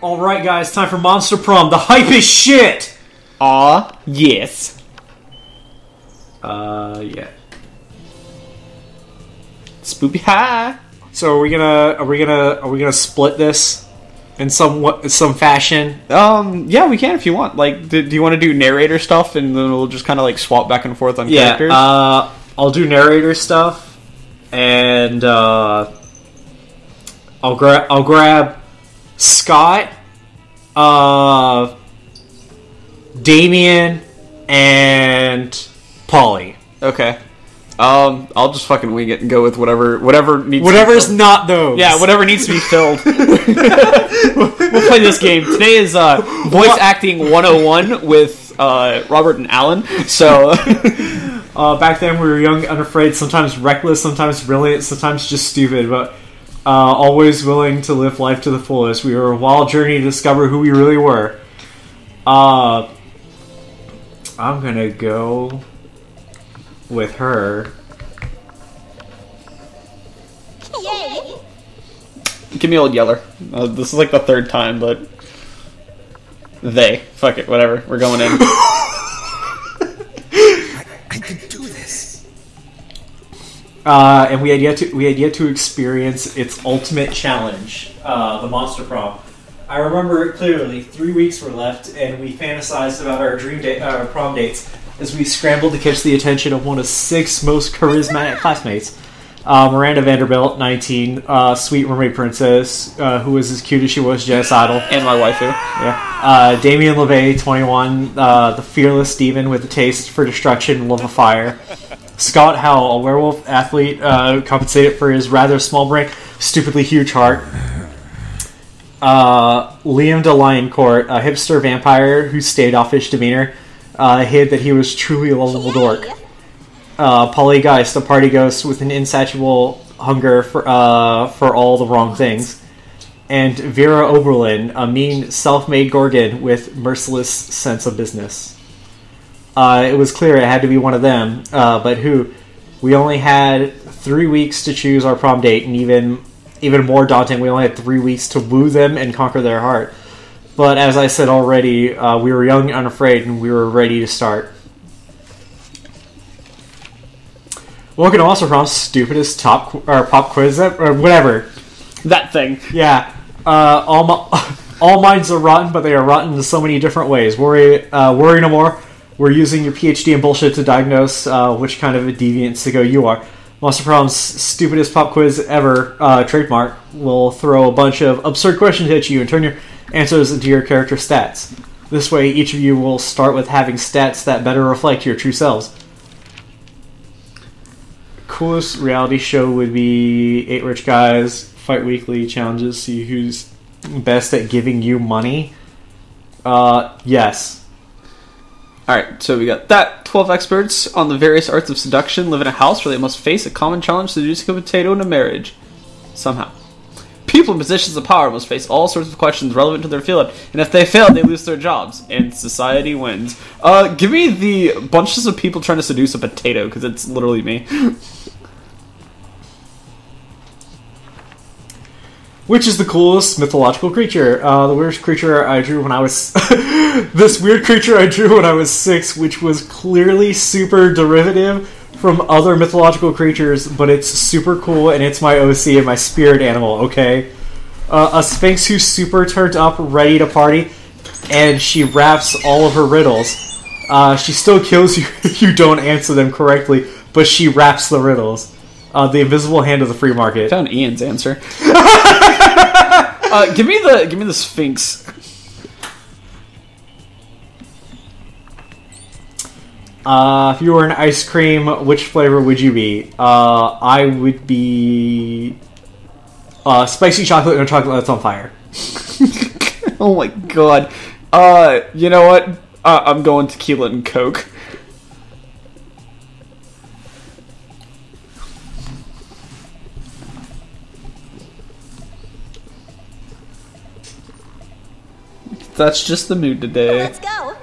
Alright guys, time for Monster Prom. The hype is shit! Aw, yes. Yeah. Spoopy high. So are we gonna split this in some fashion? Yeah, we can if you want. Like, do you want to do narrator stuff and then we'll just kind of like swap back and forth on characters? I'll do narrator stuff, and I'll grab Scott, Damien, and Polly. Okay. I'll just fucking wing it and go with whatever needs. Whatever's not those. Yeah, whatever needs to be filled. We'll play this game. Today is voice acting 101 with Robert and Alan. So back then we were young, unafraid, sometimes reckless, sometimes brilliant, sometimes just stupid, but always willing to live life to the fullest. We were a wild journey to discover who we really were. I'm gonna go with her. Yay! Give me Old Yeller. This is like the third time, but they. Fuck it, whatever. We're going in. I could do this. And we had yet to experience its ultimate challenge, the Monster Prom. I remember it clearly. 3 weeks were left, and we fantasized about our prom dates as we scrambled to catch the attention of one of 6 most charismatic classmates. Miranda Vanderbilt, 19, sweet mermaid princess, who was as cute as she was genocidal. And my waifu. Yeah. Damien LeVay, 21, the fearless demon with a taste for destruction and love of fire. Scott Howell, a werewolf athlete, compensated for his rather small brain, stupidly huge heart. Liam de Lioncourt, a hipster vampire whose standoffish demeanor hid that he was truly a lovable dork. Polly Geist, a party ghost with an insatiable hunger for all the wrong things. And Vera Oberlin, a mean, self-made Gorgon with merciless sense of business. It was clear it had to be one of them, but who? We only had 3 weeks to choose our prom date, and even more daunting, we only had 3 weeks to woo them and conquer their heart. But as I said already, we were young and unafraid, and we were ready to start. Welcome to Monster Prom's stupidest pop quiz, or whatever. That thing. Yeah. All minds are rotten, but they are rotten in so many different ways. Worry no more. We're using your PhD in bullshit to diagnose which kind of a deviant sicko you are. Monster Prom's stupidest pop quiz ever, trademark, will throw a bunch of absurd questions at you and turn your answers into your character stats. This way, each of you will start with having stats that better reflect your true selves. Coolest reality show would be 8 Rich Guys Fight Weekly challenges, see who's best at giving you money. Yes. Alright, so we got that. 12 experts on the various arts of seduction live in a house where they must face a common challenge, seducing a potato in a marriage. Somehow. People in positions of power must face all sorts of questions relevant to their field, and if they fail, they lose their jobs, and society wins. Give me the bunches of people trying to seduce a potato, because it's literally me. Which is the coolest mythological creature? The weirdest creature I drew when I was... this weird creature I drew when I was 6, which was clearly super derivative from other mythological creatures, but it's super cool, and it's my OC and my spirit animal, okay? A sphinx who's super turned up, ready to party, and she raps all of her riddles. She still kills you if you don't answer them correctly, but she raps the riddles. The invisible hand of the free market. Found Ian's answer. Give me the Sphinx. If you were an ice cream, which flavor would you be? I would be spicy chocolate and a chocolate that's on fire. Oh my god. You know what? I'm going tequila and Coke. That's just the mood today. Let's go.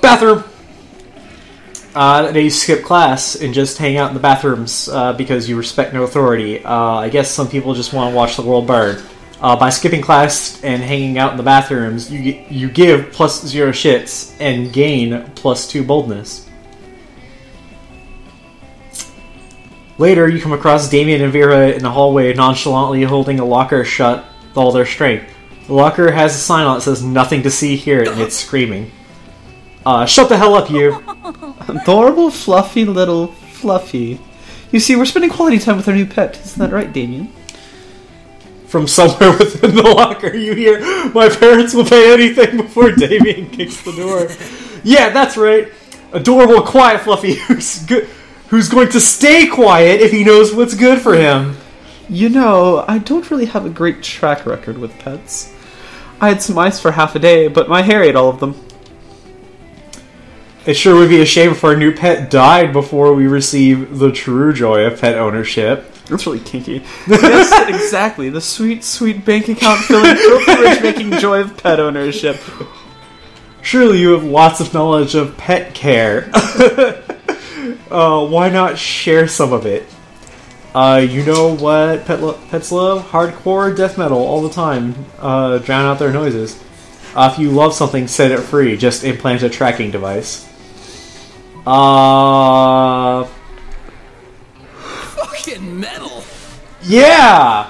Bathroom. They skip class and just hang out in the bathrooms because you respect no authority. I guess some people just want to watch the world burn. By skipping class and hanging out in the bathrooms, you give +0 shits and gain +2 boldness. Later, you come across Damien and Vera in the hallway nonchalantly holding a locker shut with all their strength. The locker has a sign on it that says "Nothing to see here," and it's screaming. Shut the hell up, you! Adorable, fluffy little Fluffy. You see, we're spending quality time with our new pet. Isn't that right, Damien? From somewhere within the locker, you hear, "My parents will pay anything," before Damien kicks the door. Yeah, that's right. Adorable, quiet Fluffy who's going to stay quiet if he knows what's good for him. You know, I don't really have a great track record with pets. I had some ice for half a day, but my hair ate all of them. It sure would be a shame if our new pet died before we receive the true joy of pet ownership. That's really kinky. Yes, exactly. The sweet, sweet bank account filling rich-making joy of pet ownership. Surely you have lots of knowledge of pet care. Why not share some of it? You know what pets love? Hardcore death metal all the time. Drown out their noises. If you love something, set it free. Just implant a tracking device. Fucking metal. Yeah!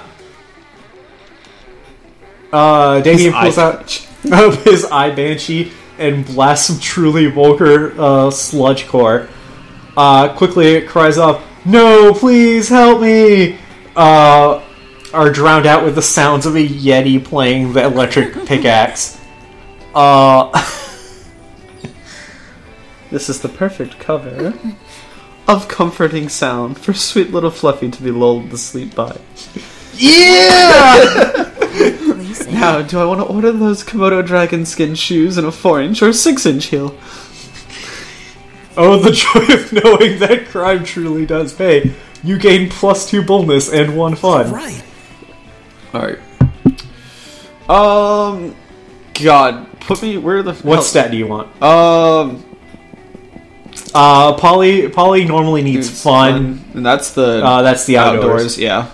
Damien pulls out of his eye banshee and blasts some truly vulgar sludge core. Quickly it cries off, "No, please help me!" Are drowned out with the sounds of a Yeti playing the electric pickaxe. This is the perfect cover of comforting sound for sweet little Fluffy to be lulled to sleep by. Yeah! Now, do I want to order those Komodo dragon skin shoes in a 4-inch or 6-inch heel? Oh, the joy of knowing that crime truly does pay. You gain +2 boldness and 1 fun. Right. Alright. God, put me where the What stat do you want? Um, Polly normally needs fun. and that's the outdoors. Yeah.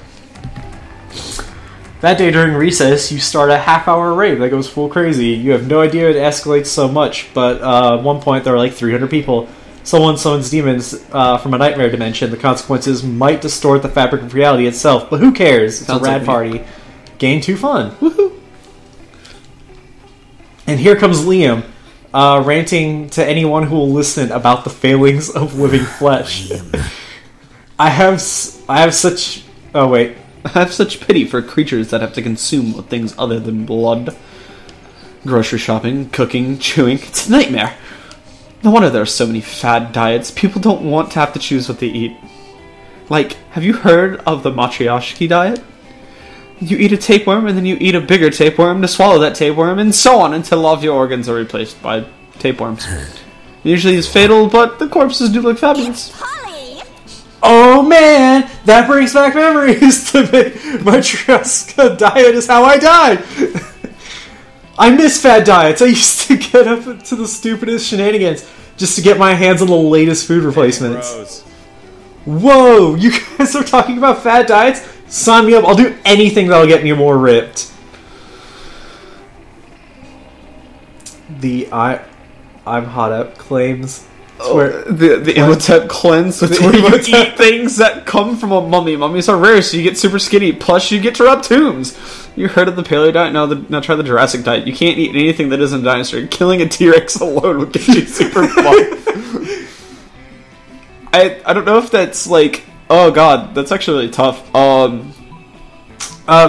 That day during recess, you start a half-hour rave that goes full crazy. You have no idea it escalates so much, but at one point there are like 300 people. Someone summons demons from a nightmare dimension. The consequences might distort the fabric of reality itself, but who cares? It's Sounds a rad like party. Gain 2 fun. Woohoo! And here comes Liam, ranting to anyone who will listen about the failings of living flesh. I have such... Oh, wait. I have such pity for creatures that have to consume with things other than blood. Grocery shopping, cooking, chewing. It's a nightmare. No wonder there are so many fad diets. People don't want to have to choose what they eat. Like, have you heard of the matryoshki diet? You eat a tapeworm, and then you eat a bigger tapeworm to swallow that tapeworm, and so on until all of your organs are replaced by tapeworms. Usually it's fatal, but the corpses do look fabulous. Polly! Oh man, that brings back memories. The matryoshka diet is how I died. I miss fad diets. I used to get up to the stupidest shenanigans just to get my hands on the latest food replacements. Whoa, you guys are talking about fad diets? Sign me up. I'll do anything that'll get me more ripped. The I'm hot up claims. The Imhotep cleanse. It's where you eat things that come from a mummy. Mummies are rare, so you get super skinny. Plus, you get to rub tombs. You heard of the paleo diet? Now try the Jurassic diet. You can't eat anything that isn't a dinosaur. Killing a T-Rex alone would get you super buff. I don't know if that's like... Oh god, that's actually really tough.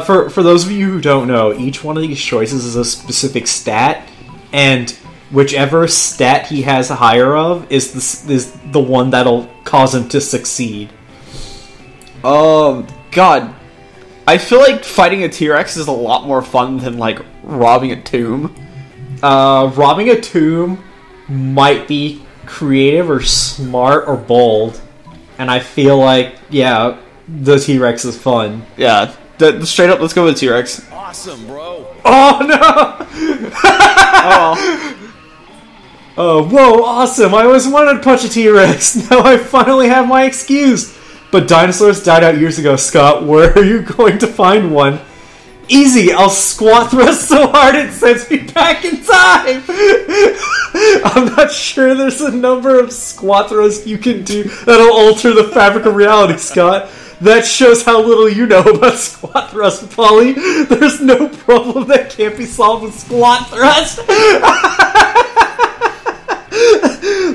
For those of you who don't know, each one of these choices is a specific stat, and whichever stat he has higher of is the one that'll cause him to succeed. God. I feel like fighting a T-Rex is a lot more fun than, like, robbing a tomb. Robbing a tomb might be creative or smart or bold, and I feel like, yeah, the T-Rex is fun. Yeah, straight up, let's go with T-Rex. Awesome, bro. Oh, no! Oh, well. Whoa, awesome! I always wanted to punch a T-Rex. Now I finally have my excuse. But dinosaurs died out years ago, Scott. Where are you going to find one? Easy, I'll squat thrust so hard it sends me back in time! I'm not sure there's a number of squat thrusts you can do that'll alter the fabric of reality, Scott. That shows how little you know about squat thrust, Polly. There's no problem that can't be solved with squat thrust.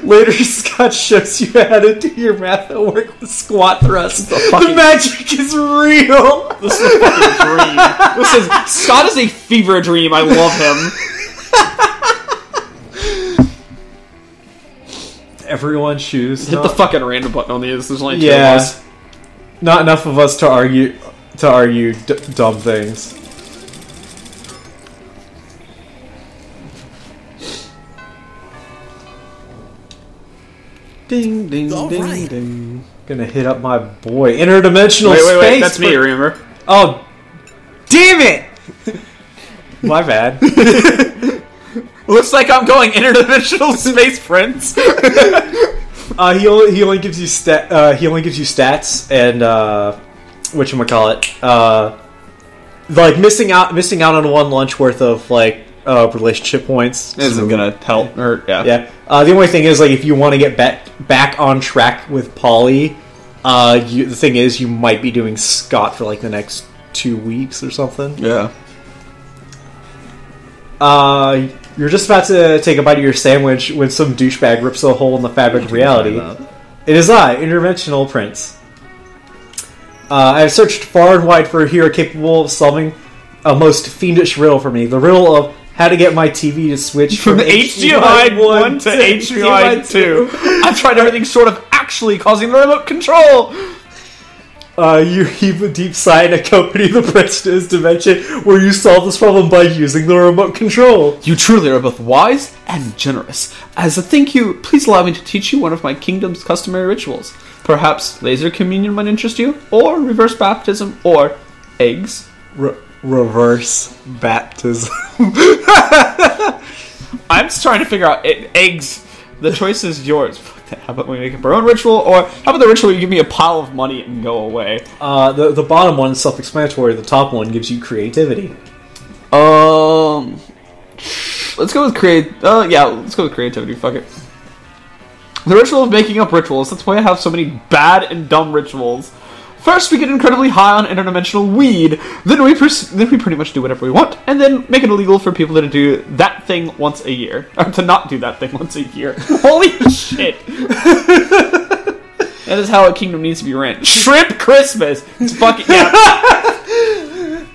Later, Scott shows you how to do your math at work with squat thrust. The magic is real. This is a fucking dream. Scott is a fever dream. I love him. Everyone choose. Hit the fucking random button on these. There's only two of Yeah. us. Not enough of us to argue dumb things. Ding, ding, All ding, right. ding. Gonna hit up my boy. Interdimensional space. Wait. That's me, remember? Oh, damn it! My bad. Looks like I'm going interdimensional space, Prince. He only gives you stats and whatchamacallit. Like missing out on one lunch worth of relationship points Isn't gonna help. Or Yeah. The only thing is, like, if you want to get back on track with Polly, the thing is, you might be doing Scott for like the next 2 weeks or something. Yeah. You're just about to take a bite of your sandwich when some douchebag rips a hole in the fabric of reality. It is I, Interventional Prince. I have searched far and wide for a hero capable of solving a most fiendish riddle for me. The riddle of how to get my TV to switch From HDMI 1 to HDMI 2. I've tried everything short of actually causing the remote control. You heave a deep sigh and accompany the prince to his dimension where you solve this problem by using the remote control. You truly are both wise and generous. As a thank you, please allow me to teach you one of my kingdom's customary rituals. Perhaps laser communion might interest you, or reverse baptism, or eggs. Reverse baptism. I'm just trying to figure out eggs. The choice is yours. How about we make up our own ritual, or how about the ritual where you give me a pile of money and go away? The bottom one is self-explanatory. The top one gives you creativity. Let's go with let's go with creativity. Fuck it. The ritual of making up rituals. That's why I have so many bad and dumb rituals. First, we get incredibly high on interdimensional weed. Then we pretty much do whatever we want, and then make it illegal for people to do that thing once a year, or to not do that thing once a year. Holy shit! That is how a kingdom needs to be ran. Shrimp Christmas. It's fucking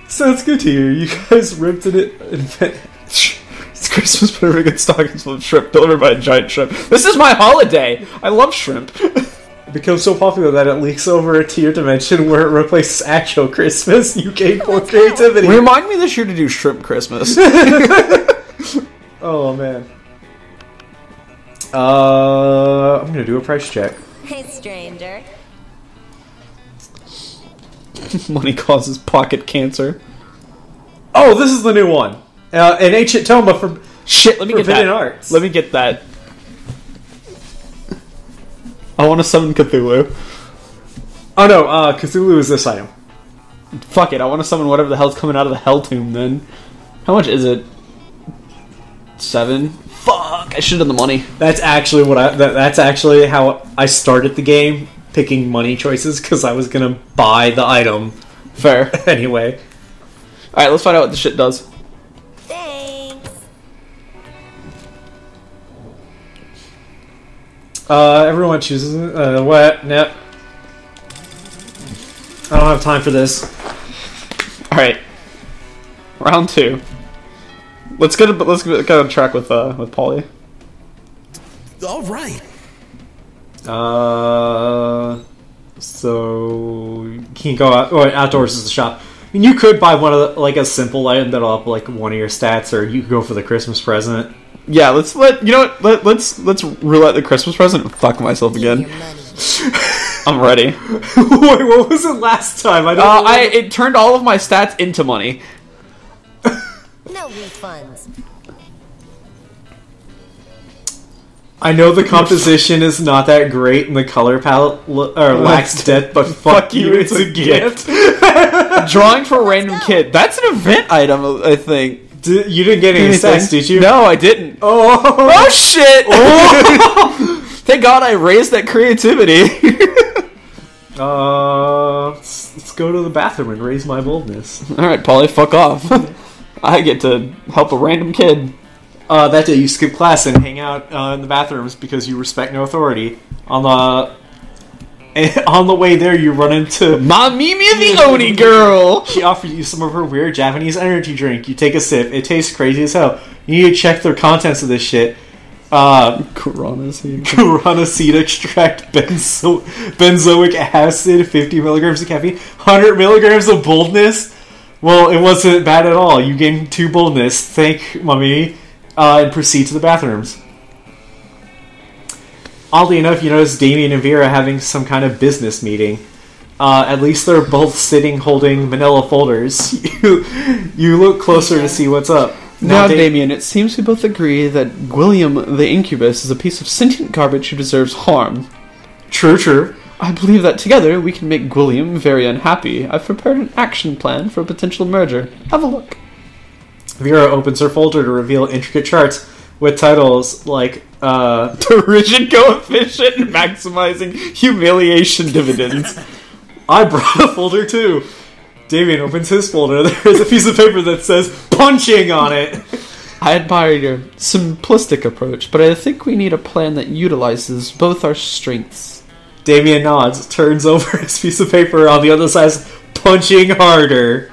Sounds good to you. You guys ripped it. It's Christmas, but everybody gets stockings full of shrimp delivered by a giant shrimp. This is my holiday. I love shrimp. It becomes so popular that it leaks over to your dimension where it replaces actual Christmas. You gain more creativity. Remind me this year to do Shrimp Christmas. Oh, man. I'm going to do a price check. Hey, stranger. Money causes pocket cancer. Oh, this is the new one. An ancient tome for Shit, let me get Forbidden that. Arts. Let me get that. I want to summon Cthulhu. Oh no, Cthulhu is this item. Fuck it, I want to summon whatever the hell's coming out of the Hell Tomb then. How much is it? 7? Fuck, I should have done the money. That's actually that's actually how I started the game, picking money choices, because I was gonna buy the item. Fair. Anyway. Alright, let's find out what this shit does. Thanks. Everyone chooses what? Nope. I don't have time for this. Alright. Round 2. Let's get on track with Polly. All right. So you can't go out. Oh, outdoors is the shop. I mean, you could buy one of a simple item that'll up like one of your stats, or you could go for the Christmas present. Yeah, let's roulette the Christmas present and fuck myself again. I'm ready. Wait, what was it last time? I don't. It turned all of my stats into money. No refunds. I know the composition is not that great and the color palette lacks depth, but fuck you, it's a gift. Drawing for a random kid. That's an event item, I think. You didn't get any stats, did you? No, I didn't. Oh shit! Oh. Thank God I raised that creativity. Let's go to the bathroom and raise my boldness. Alright, Polly, fuck off. I get to help a random kid. That day you skip class and hang out in the bathrooms because you respect no authority. On the way there, you run into Mamimi the Oni girl! She offered you some of her weird Japanese energy drink. You take a sip. It tastes crazy as hell. You need to check the contents of this shit. Guarana seed extract, benzoic acid, 50 milligrams of caffeine, 100 milligrams of boldness. Well, it wasn't bad at all. You gained 2 boldness. Thank Mommy. And proceed to the bathrooms. Oddly enough, you notice Damien and Vera having some kind of business meeting. At least they're both sitting holding manila folders. You look closer to see what's up. Now, Damien, it seems we both agree that William the Incubus is a piece of sentient garbage who deserves harm. True. I believe that together we can make William very unhappy. I've prepared an action plan for a potential merger. Have a look. Vera opens her folder to reveal intricate charts with titles like Derision Coefficient and Maximizing Humiliation Dividends. I brought a folder too. Damien opens his folder. There's a piece of paper that says punching on it. I admire your simplistic approach, but I think we need a plan that utilizes both our strengths. Damien nods, turns over his piece of paper. On the other side says punching harder.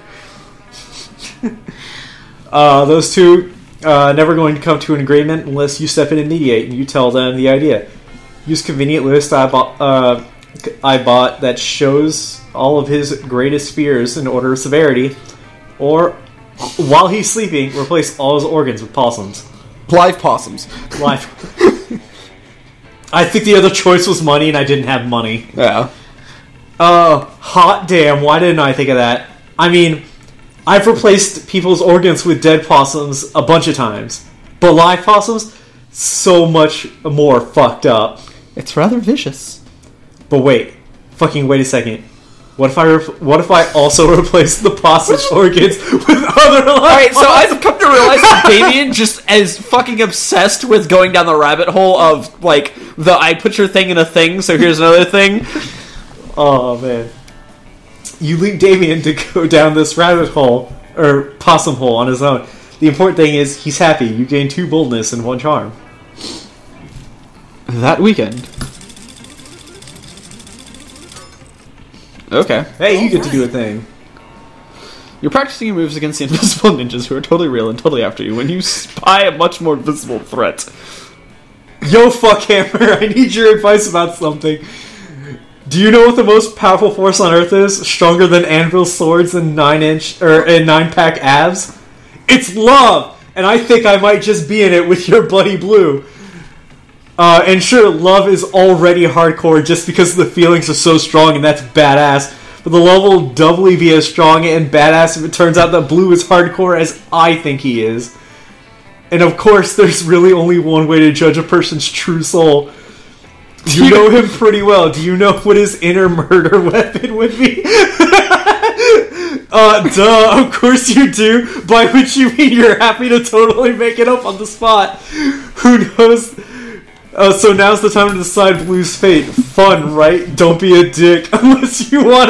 Those two never going to come to an agreement unless you step in and mediate and you tell them the idea. Use convenient list I bought that shows all of his greatest fears in order of severity, or while he's sleeping, replace all his organs with possums. Live possums. Live. I think the other choice was money, and I didn't have money. Yeah. Hot damn! Why didn't I think of that? I mean, I've replaced people's organs with dead possums a bunch of times. But live possums? So much more fucked up. It's rather vicious. But wait a second. What if I also replace the possum organs with other live Alright, so I've come to realize that Damien just is fucking obsessed with going down the rabbit hole of, like, the I put your thing in a thing, so here's another thing. Oh, man. You leave Damien to go down this rabbit hole, or possum hole, on his own. The important thing is, he's happy. You gain 2 boldness and 1 charm. That weekend. Okay. Hey, you get to do a thing. You're practicing your moves against the invisible ninjas who are totally real and totally after you when you spy a much more visible threat. Yo, fuckhammer, I need your advice about something. Do you know what the most powerful force on Earth is? Stronger than anvil swords and 9-pack abs? It's love! And I think I might just be in it with your buddy Blue. And sure, love is already hardcore just because the feelings are so strong, and that's badass. But the love will doubly be as strong and badass if it turns out that Blue is hardcore as I think he is. And of course, there's really only one way to judge a person's true soul. You know him pretty well. Do you know what his inner murder weapon would be? Duh, of course you do. By which you mean you're happy to totally make it up on the spot. Who knows? So now's the time to decide Blue's fate. Fun, right? Don't be a dick. Unless you want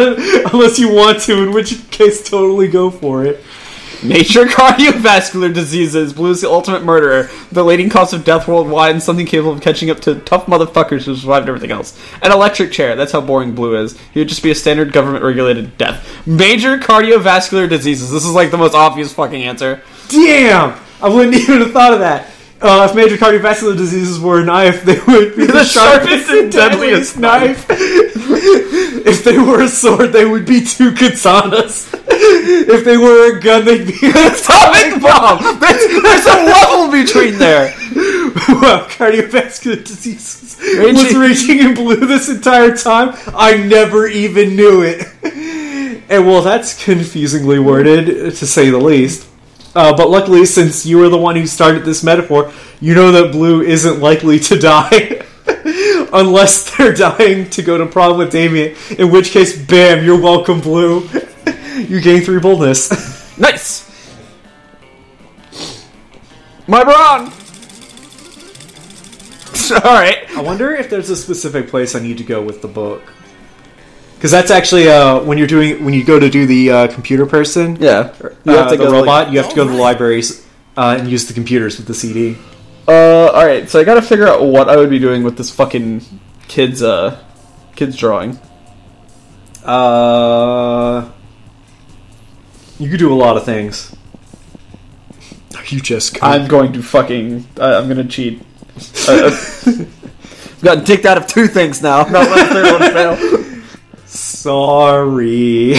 to, in which case totally go for it. Major cardiovascular diseases. Blue's the ultimate murderer. The leading cause of death worldwide and something capable of catching up to tough motherfuckers who survived everything else. An electric chair. That's how boring Blue is. He would just be a standard government-regulated death. Major cardiovascular diseases. This is like the most obvious fucking answer. Damn! I wouldn't even have thought of that. If major cardiovascular diseases were a knife, they would be the sharpest and deadliest knife. If they were a sword, they would be 2 katanas. If they were a gun, they'd be an atomic bomb. There's a level between there. Well, cardiovascular diseases was raging in Blue this entire time. I never even knew it. And well, that's confusingly worded, to say the least. But luckily, since you were the one who started this metaphor, you know that Blue isn't likely to die. Unless they're dying to go to prom with Damien. In which case, bam, you're welcome, Blue. You gain 3 boldness. Nice! My Brawn! Alright. I wonder if there's a specific place I need to go with the book. Because that's actually when you go to do the computer person. Yeah. You have to the go robot. You have to go to the libraries and use the computers with the CD. Alright, so I gotta figure out what I would be doing with this fucking kid's drawing. You could do a lot of things. You just could. I'm going to fucking... I'm gonna cheat. I've gotten kicked out of 2 things now. Not let the 3rd one fail. Sorry.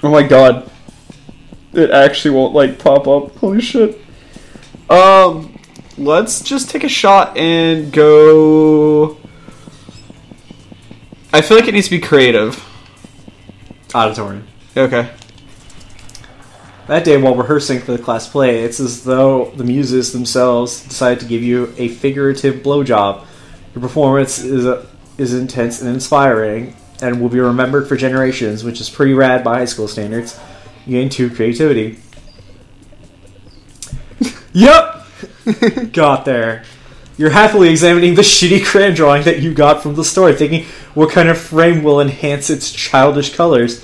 Oh my god. It actually won't, like, pop up. Holy shit. Let's just take a shot and go... I feel like it needs to be creative. Auditorium. Okay. That day, while rehearsing for the class play, it's as though the muses themselves decided to give you a figurative blowjob. Your performance is intense and inspiring, and will be remembered for generations, which is pretty rad by high school standards. You gain 2 creativity. Yep! Got there. You're happily examining the shitty crayon drawing that you got from the store, thinking what kind of frame will enhance its childish colors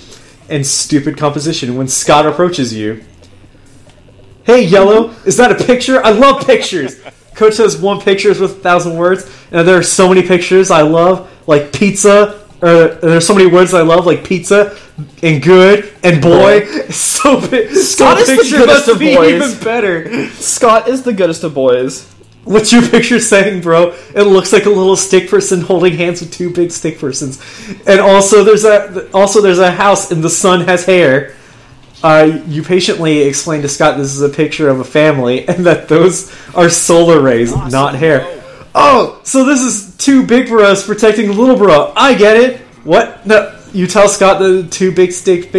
and stupid composition when Scott approaches you. Hey, Yellow, is that a picture? I love pictures! Coach says 1 picture is worth 1,000 words, and there are so many pictures I love, like pizza, there's so many words I love, like pizza, and good, and boy. Scott is the goodest of boys. Even better. Scott is the goodest of boys. What's your picture saying, bro? It looks like a little stick person holding hands with 2 big stick persons. And also there's a house and the sun has hair. You patiently explain to Scott this is a picture of a family and that those are solar rays, not hair. Oh, so this is 2 big bros protecting the little bro. I get it. What? No, you tell Scott the 2 big stick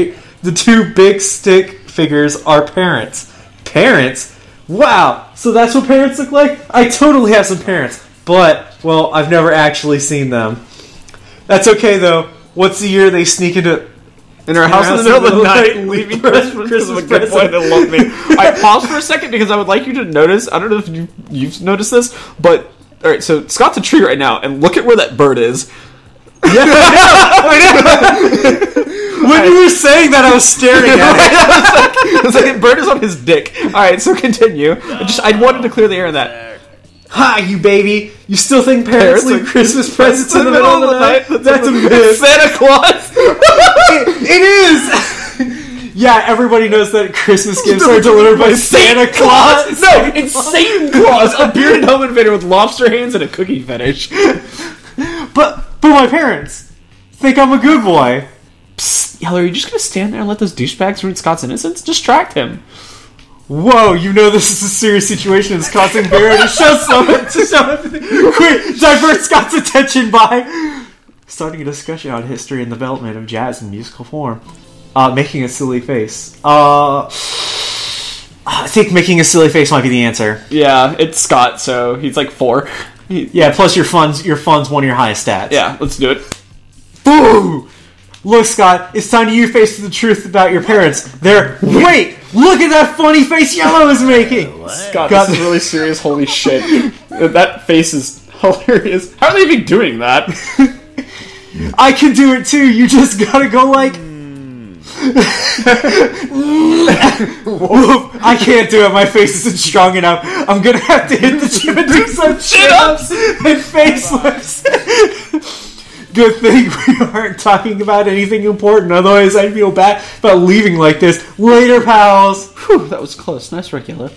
figures are parents. Parents? Wow, so that's what parents look like? I totally have some parents, but, well, I've never actually seen them. That's okay, though. Once a year, they sneak in our house in the middle of the night, leaving Christmas presents. Boy, they love me. I paused for a second because I would like you to notice, I don't know if you've noticed this, but, alright, so Scott's a tree right now, and look at where that bird is. Yeah, I know. When you were saying that, I was staring at it. It's like a bird is on his dick. Alright, so continue. I wanted to clear the air on that. Hi, you baby. You still think parents leave Christmas presents in the middle of the night? That's a myth. Santa Claus? It is! Yeah, everybody knows that Christmas gifts are delivered by Santa Claus. No, it's Satan Claus, a bearded home invader with lobster hands and a cookie fetish. But my parents think I'm a good boy. Psst, Yeller, are you just gonna stand there and let those douchebags ruin Scott's innocence? Distract him. Whoa, you know this is a serious situation and Scott's embarrassed to show someone Quick, divert Scott's attention by starting a discussion on history and development of jazz in musical form. Making a silly face. I think making a silly face might be the answer. Yeah, it's Scott, so he's like 4. Yeah, plus your fun's one of your highest stats. Yeah, let's do it. Boo! Look, Scott, it's time you face the truth about your parents. Wait! Look at that funny face Yellow is making! Scott, this is really serious, holy shit. That face is hilarious. How are they even doing that? I can do it too, you just gotta go like... I can't do it, my face isn't strong enough. I'm gonna have to hit the gym and do some chin-ups and facelifts. Good thing we aren't talking about anything important, otherwise I'd feel bad about leaving like this. Later, pals! Whew, that was close. Nice work, Yellow.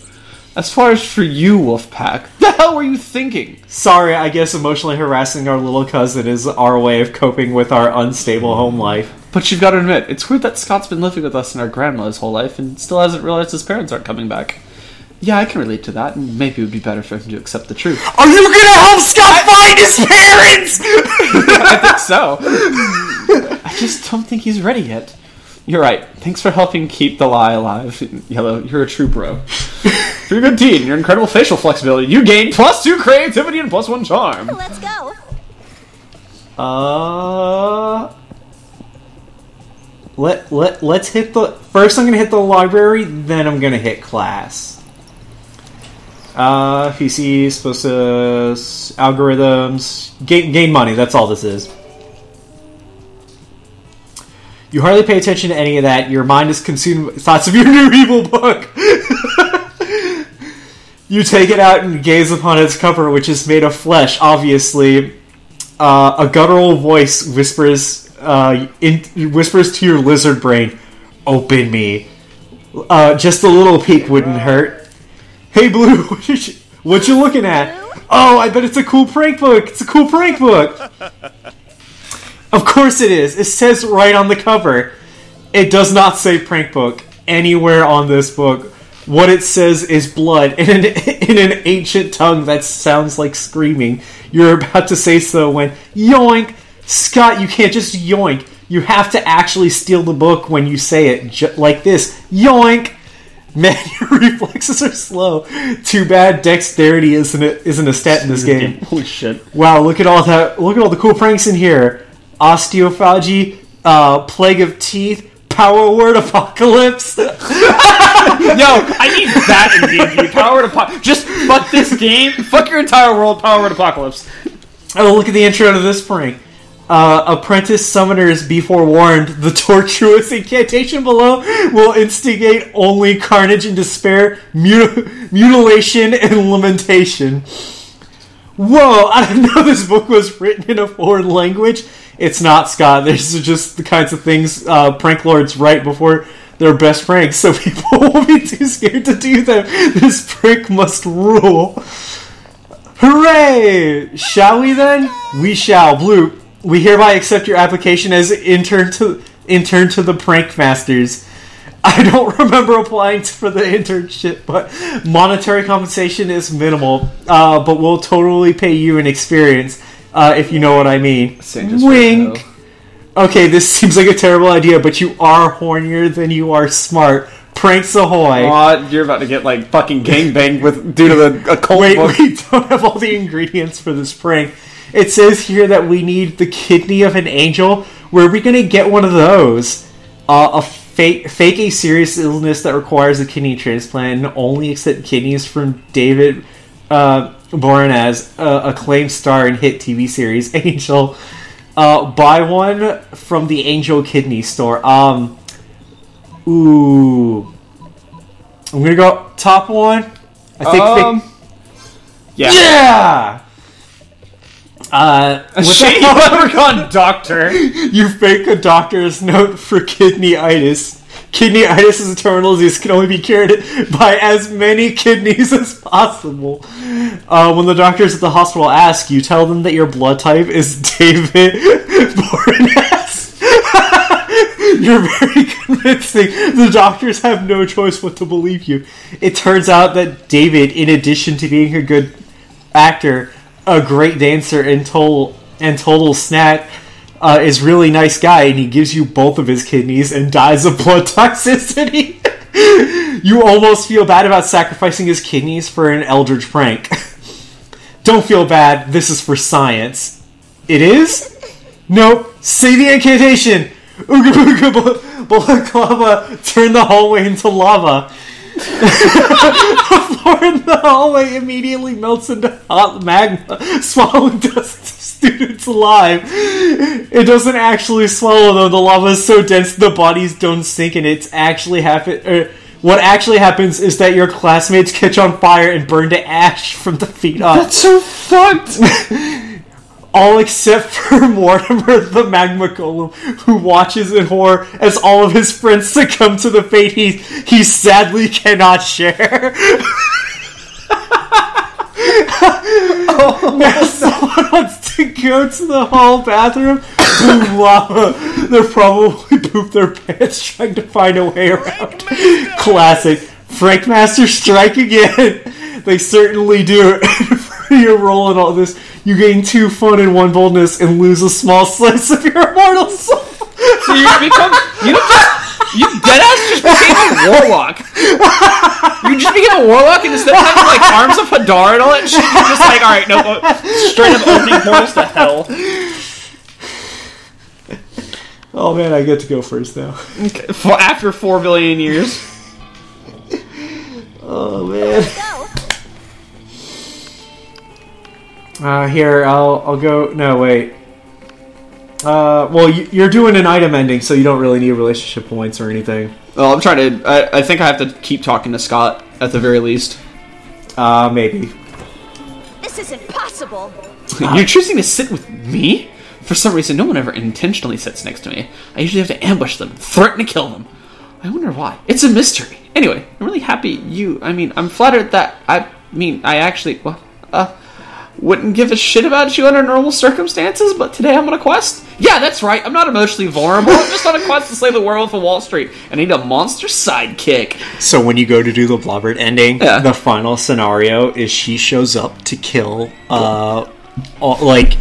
As far as for you, Wolfpack, the hell were you thinking? Sorry, I guess emotionally harassing our little cousin is our way of coping with our unstable home life. But you've got to admit, it's weird that Scott's been living with us and our grandma his whole life and still hasn't realized his parents aren't coming back. Yeah, I can relate to that, and maybe it would be better for him to accept the truth. Are you gonna help Scott find find his parents! I think so. I just don't think he's ready yet. You're right. Thanks for helping keep the lie alive, Yellow. You're a true bro. You're a good teen. Your incredible facial flexibility. You gain +2 creativity and +1 charm. Let's go. Let's hit the... First I'm gonna hit the library, then I'm gonna hit class. PC, supposed to... Algorithms... Gain money, that's all this is. You hardly pay attention to any of that. Your mind is consumed with thoughts of your new evil book. You take it out and gaze upon its cover, which is made of flesh, obviously. A guttural voice whispers to your lizard brain, "Open me." Just a little peek wouldn't hurt. Hey, Blue, what you looking at? Oh, I bet it's a cool prank book. It's a cool prank book. Of course it is. It says right on the cover. It does not say prank book anywhere on this book. What it says is blood in an ancient tongue that sounds like screaming. You're about to say so when yoink! Scott, you can't just yoink. You have to actually steal the book when you say it, like this. Yoink! Man, your reflexes are slow. Too bad dexterity isn't a stat in this game. Holy shit! Wow, look at all that! Look at all the cool pranks in here. Osteophagy, plague of teeth, power word apocalypse. Yo, I need that in D&D. Power word apocalypse. Just fuck this game. Fuck your entire world. Power word apocalypse. Oh, look at the intro to this prank. Apprentice summoners be forewarned. The tortuous incantation below will instigate only carnage and despair, mutilation and lamentation. Whoa, I didn't know this book was written in a foreign language. It's not, Scott. These are just the kinds of things prank lords write before their best pranks, so people won't be too scared to do them. This prank must rule. Hooray! Shall we then? We shall. Blue, we hereby accept your application as intern to the Prank Masters. I don't remember applying for the internship, but monetary compensation is minimal. But we'll totally pay you in experience, if you know what I mean. Wink! Okay, this seems like a terrible idea, but you are hornier than you are smart. Pranks ahoy! Aw, you're about to get, like, fucking gangbanged with due to the occult book. We don't have all the ingredients for this prank. It says here that we need the kidney of an angel. Where are we going to get one of those? Fake a serious illness that requires a kidney transplant and only accept kidneys from David Boreanaz, acclaimed star in hit TV series Angel. Buy one from the Angel Kidney Store. Ooh. I'm gonna go top one. I think. Yeah! Shady leprechaun doctor. You fake a doctor's note for kidney-itis. Kidney-itis is a terminal disease, can only be cured by as many kidneys as possible. When the doctors at the hospital ask, you tell them that your blood type is David Boreanaz. You're very convincing. The doctors have no choice but to believe you. It turns out that David, in addition to being a good actor, a great dancer, and total snack, is really nice guy, and he gives you both of his kidneys and dies of blood toxicity. You almost feel bad about sacrificing his kidneys for an eldritch prank. Don't feel bad, this is for science. It is? Nope. Say the incantation! Ooga booga balaclava, turn the hallway into lava. The floor in the hallway immediately melts into hot magma, swallowing dozens of students alive. It doesn't actually swallow, though. The lava is so dense the bodies don't sink, and what actually happens is that your classmates catch on fire and burn to ash from the feet up. That's so fucked! All except for Mortimer, the magma golem, who watches in horror as all of his friends succumb to the fate he sadly cannot share. Now someone wants to go to the hall bathroom. Boom, lava. They'll probably poop their pants trying to find a way around. Classic. Frankmaster strike again. They certainly do. you're rolling all this. You gain 2 fun and 1 boldness and lose a small slice of your immortal soul. So you become... You deadass just became a warlock. You just became a warlock and instead of having, like, arms of Hadar and all that shit, you're just like, alright, no, straight up opening portals to hell. Oh man, I get to go first now. Okay. After 4 billion years. Oh man. Go. Here, I'll go... No, wait. Well, you're doing an item ending, so you don't really need relationship points or anything. Well, I'm trying to... I think I have to keep talking to Scott, at the very least. Maybe. This isn't possible. You're choosing to sit with me? For some reason, no one ever intentionally sits next to me. I usually have to ambush them, threaten to kill them. I wonder why. It's a mystery. Anyway, I'm really happy I'm flattered that... I actually... wouldn't give a shit about you under normal circumstances, but today I'm on a quest? Yeah, that's right, I'm not emotionally vulnerable. I'm just on a quest to slay the werewolf of Wall Street. I need a monster sidekick. So when you go to do the Blobbert ending, Yeah. the final scenario is she shows up to kill,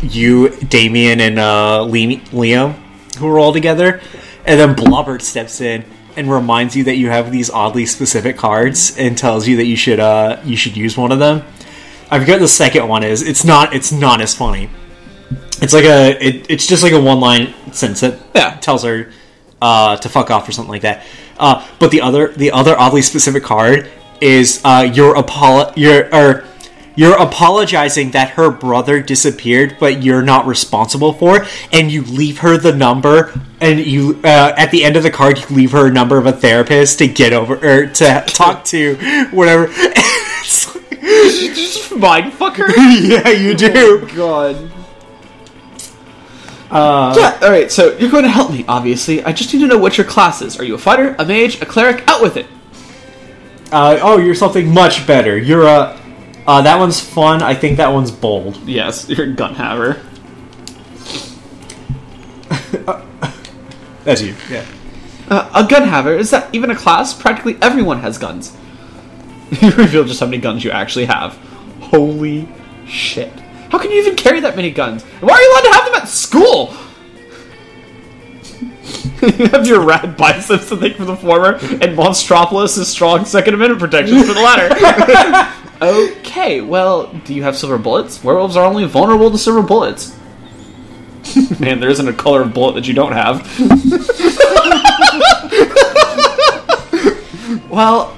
you, Damien, and Liam, who are all together, and then Blobbert steps in and reminds you that you have these oddly specific cards and tells you that you should use one of them. I forget what the second one is. It's not as funny. It's like it's just like a one-line sentence that tells her to fuck off or something like that. But the other oddly specific card is you're apologizing that her brother disappeared, but you're not responsible for it, and you leave her the number, and you at the end of the card you leave her a number of a therapist to get over or to talk to, whatever. You just mindfucker? Yeah, you do. Oh, God. Yeah, alright, so you're going to help me, obviously. I just need to know what your class is. Are you a fighter, a mage, a cleric? Out with it! You're something much better. You're that one's fun. I think that one's bold. Yes, you're a gun haver. That's you, yeah. A gun haver? Is that even a class? Practically everyone has guns. You reveal just how many guns you actually have. Holy shit. How can you even carry that many guns? And why are you allowed to have them at school? You have your rad biceps to thank for the former, and Monstropolis' strong Second Amendment protections for the latter. Okay, well, do you have silver bullets? Werewolves are only vulnerable to silver bullets. Man, there isn't a color of bullet that you don't have. Well,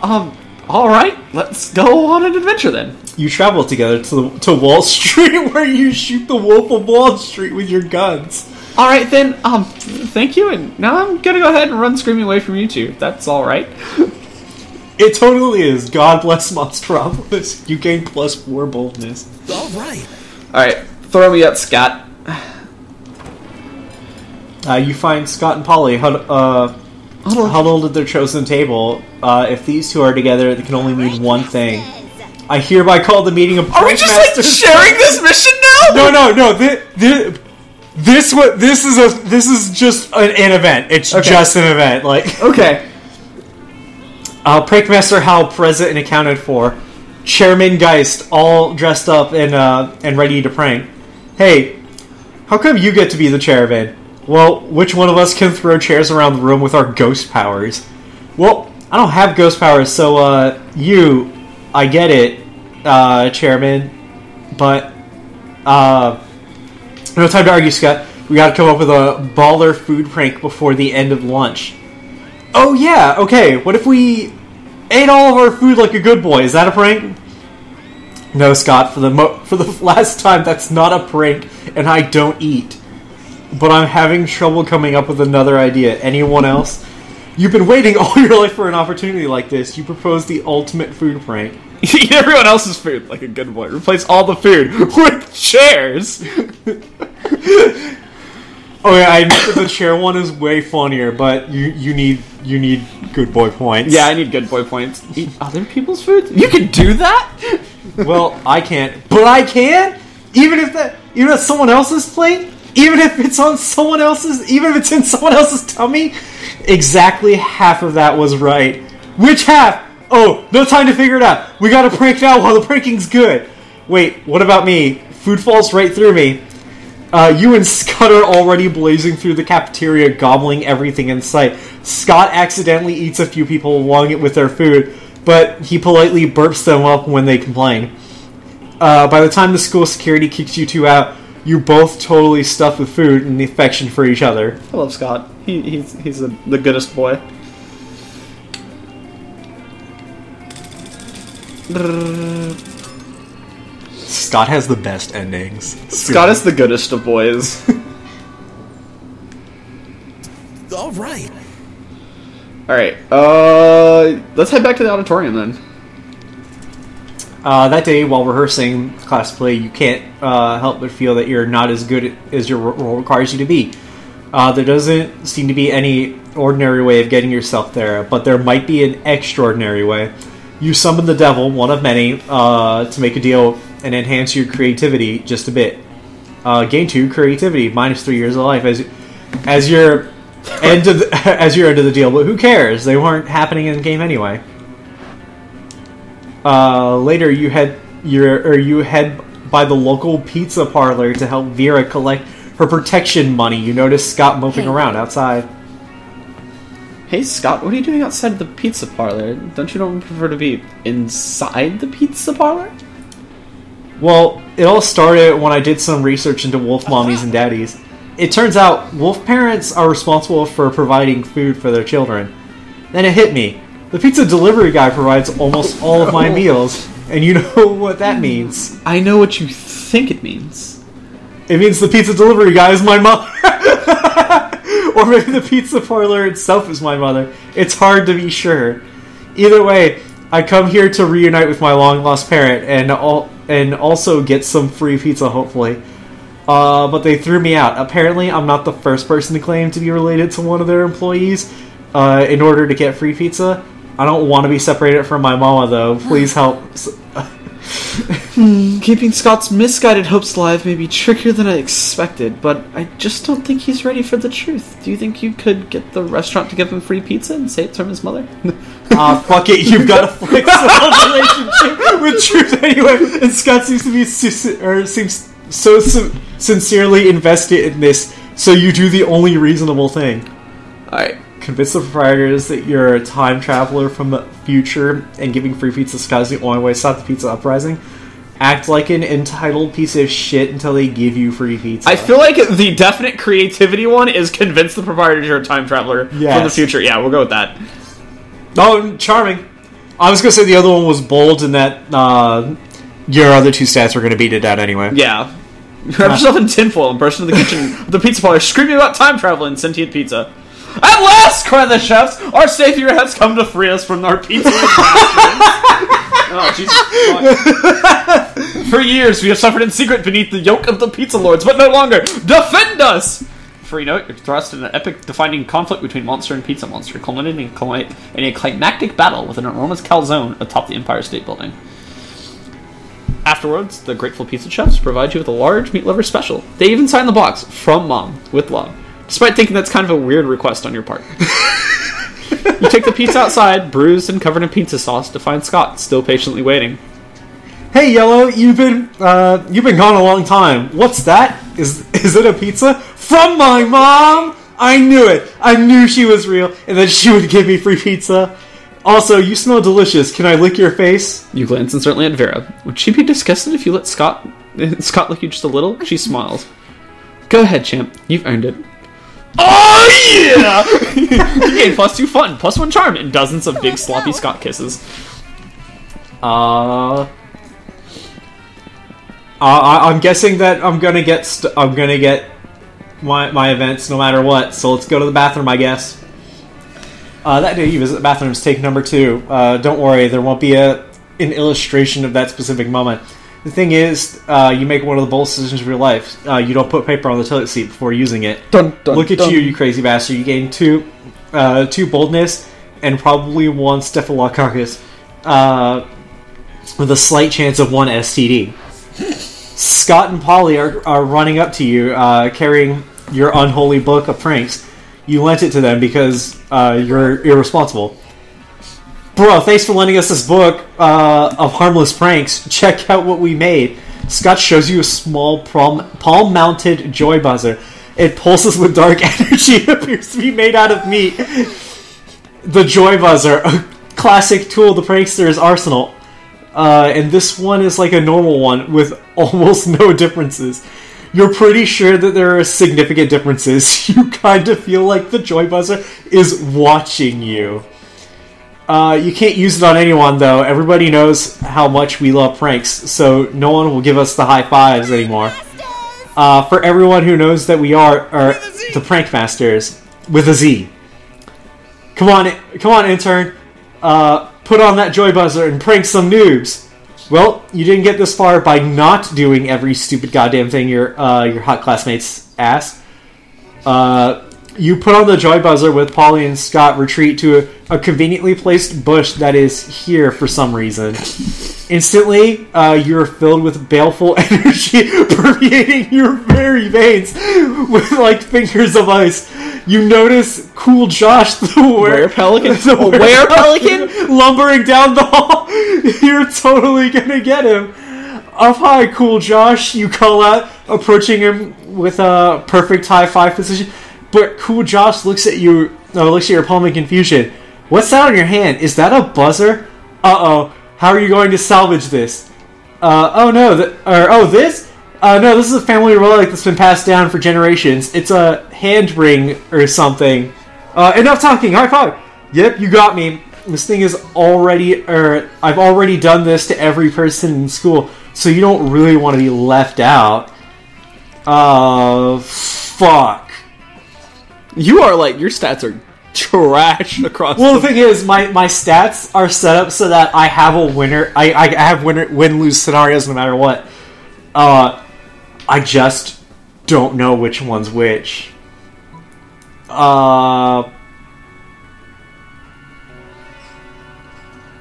alright, let's go on an adventure then. You travel together to Wall Street, where you shoot the Wolf of Wall Street with your guns. Alright then, thank you, and now I'm gonna go ahead and run screaming away from you two. That's alright. It totally is. God bless Monstropolis. You gain +4 boldness. Alright. Alright, throw me at Scott. You find Scott and Polly huddled at their chosen table. If these two are together, they can only mean one thing. I hereby call the meeting of Are we just like sharing this mission now? No. This is just an event. It's just an event. Like okay. Prankmaster Hal present and accounted for. Chairman Geist all dressed up and ready to prank. Hey, how come you get to be the chairman? Well, which one of us can throw chairs around the room with our ghost powers? Well, I don't have ghost powers, so I get it, Chairman. But no time to argue, Scott. We gotta come up with a baller food prank before the end of lunch. Oh yeah, okay. What if we ate all of our food like a good boy? Is that a prank? No, Scott. For the last time, that's not a prank, and I don't eat. But I'm having trouble coming up with another idea. Anyone else? You've been waiting all your life for an opportunity like this. You propose the ultimate food prank. Eat everyone else's food like a good boy. Replace all the food with chairs. Oh yeah, I admit that the chair one is way funnier, but you need good boy points. Yeah, I need good boy points. Eat other people's food? You can do that? Well, I can't, but I can. Even if it's someone else's plate. Even if it's in someone else's tummy, exactly half of that was right. Which half? Oh, no time to figure it out. We gotta prank now while the pranking's good. Wait, what about me? Food falls right through me. You and Scott are already blazing through the cafeteria, gobbling everything in sight. Scott accidentally eats a few people along with their food, but he politely burps them up when they complain. By the time the school security kicks you two out, you're both totally stuffed with food and affection for each other. I love Scott. He's the goodest boy. Scott has the best endings. Scott is the goodest of boys. All right. Alright, let's head back to the auditorium then. That day, while rehearsing class play, you can't help but feel that you're not as good as your role requires you to be. There doesn't seem to be any ordinary way of getting yourself there, but there might be an extraordinary way. You summon the devil, one of many, to make a deal and enhance your creativity just a bit. Gain 2 creativity, minus 3 years of life as your end of the deal. But who cares? They weren't happening in the game anyway. Later, you head by the local pizza parlor to help Vera collect her protection money. You notice Scott moping around outside. Hey Scott, what are you doing outside the pizza parlor? Don't you prefer to be inside the pizza parlor? Well, it all started when I did some research into wolf mommies and daddies. It turns out wolf parents are responsible for providing food for their children. Then it hit me. The pizza delivery guy provides almost all of my meals, and you know what that means. I know what you think it means. It means the pizza delivery guy is my mother. Or maybe the pizza parlor itself is my mother. It's hard to be sure. Either way, I come here to reunite with my long-lost parent and also get some free pizza, hopefully. But they threw me out. Apparently, I'm not the first person to claim to be related to one of their employees in order to get free pizza. I don't want to be separated from my mama, though. Please help. Keeping Scott's misguided hopes alive may be trickier than I expected, but I just don't think he's ready for the truth. Do you think you could get the restaurant to give him free pizza and say it's from his mother? Fuck it, you've got a flexible relationship with truth anyway, and Scott seems to be seems so sincerely invested in this, so you do the only reasonable thing. Alright. Convince the proprietors that you're a time traveler from the future and giving free pizza to Scott is the only way to stop the pizza uprising. Act like an entitled piece of shit until they give you free pizza. I feel like the definite creativity one is convince the proprietors you're a time traveler from the future. Yeah, we'll go with that. Oh, charming. I was going to say the other one was bold and that your other two stats were going to beat it out anyway. Yeah. Wrap yourself in tinfoil and burst into the kitchen of the pizza parlor screaming about time travel and sentient pizza. At last, cry the chefs, our savior has come to free us from our pizza Oh, Jesus. For years, we have suffered in secret beneath the yoke of the pizza lords, but no longer. Defend us! Before you know it, you're thrust in an epic defining conflict between monster and pizza monster, culminating in a climactic battle with an enormous calzone atop the Empire State Building. Afterwards, the grateful pizza chefs provide you with a large meat lover special. They even sign the box, from Mom, with love. Despite thinking that's kind of a weird request on your part. You take the pizza outside, bruised and covered in pizza sauce, to find Scott still patiently waiting. Hey, Yellow, you've been gone a long time. What's that? Is it a pizza? From my mom? I knew it. I knew she was real, and that she would give me free pizza. Also, you smell delicious. Can I lick your face? You glance uncertainly at Vera. Would she be disgusted if you let Scott lick you just a little? She smiles. Go ahead, champ. You've earned it. Oh yeah! You gain +2 fun, +1 charm, and dozens of big sloppy Scott kisses. I'm guessing that I'm gonna get my events no matter what. So let's go to the bathroom, I guess. That day you visit the bathrooms, take number 2. Don't worry, there won't be an illustration of that specific moment. The thing is, you make one of the boldest decisions of your life. You don't put paper on the toilet seat before using it. Look at you crazy bastard. You gain 2 boldness and probably 1 staphylococcus with a slight chance of 1 STD. Scott and Polly are running up to you, carrying your unholy book of pranks. You lent it to them because you're irresponsible. Bro, thanks for lending us this book of harmless pranks. Check out what we made. Scott shows you a small palm-mounted joy buzzer. It pulses with dark energy and appears to be made out of meat. The joy buzzer, a classic tool of the prankster's arsenal. And this one is like a normal one with almost no differences. You're pretty sure that there are significant differences. You kind of feel like the joy buzzer is watching you. You can't use it on anyone, though. Everybody knows how much we love pranks, so no one will give us the high fives anymore. For everyone who knows that we are the Prank Masters, with a Z. Come on, intern. Put on that joy buzzer and prank some noobs. Well, you didn't get this far by not doing every stupid goddamn thing your hot classmates asked. You put on the joy buzzer with Polly and Scott retreat to a conveniently placed bush that is here for some reason. Instantly, you're filled with baleful energy permeating your very veins with like fingers of ice. You notice Cool Josh, the were-pelican, lumbering down the hall. You're totally gonna get him. Up high, Cool Josh, you call out, approaching him with a perfect high five position. But Cool Josh looks at you, looks at your palm in confusion. What's that on your hand? Is that a buzzer? Uh-oh. How are you going to salvage this? Oh no, this? No, this is a family relic that's been passed down for generations. It's a hand ring or something. Enough talking, high five! Yep, you got me. This thing is I've already done this to every person in school, so you don't really want to be left out. Fuck. You are like, your stats are trash across. Well, the thing is, my stats are set up so that I have a winner. I have win-lose scenarios no matter what. I just don't know which one's which. I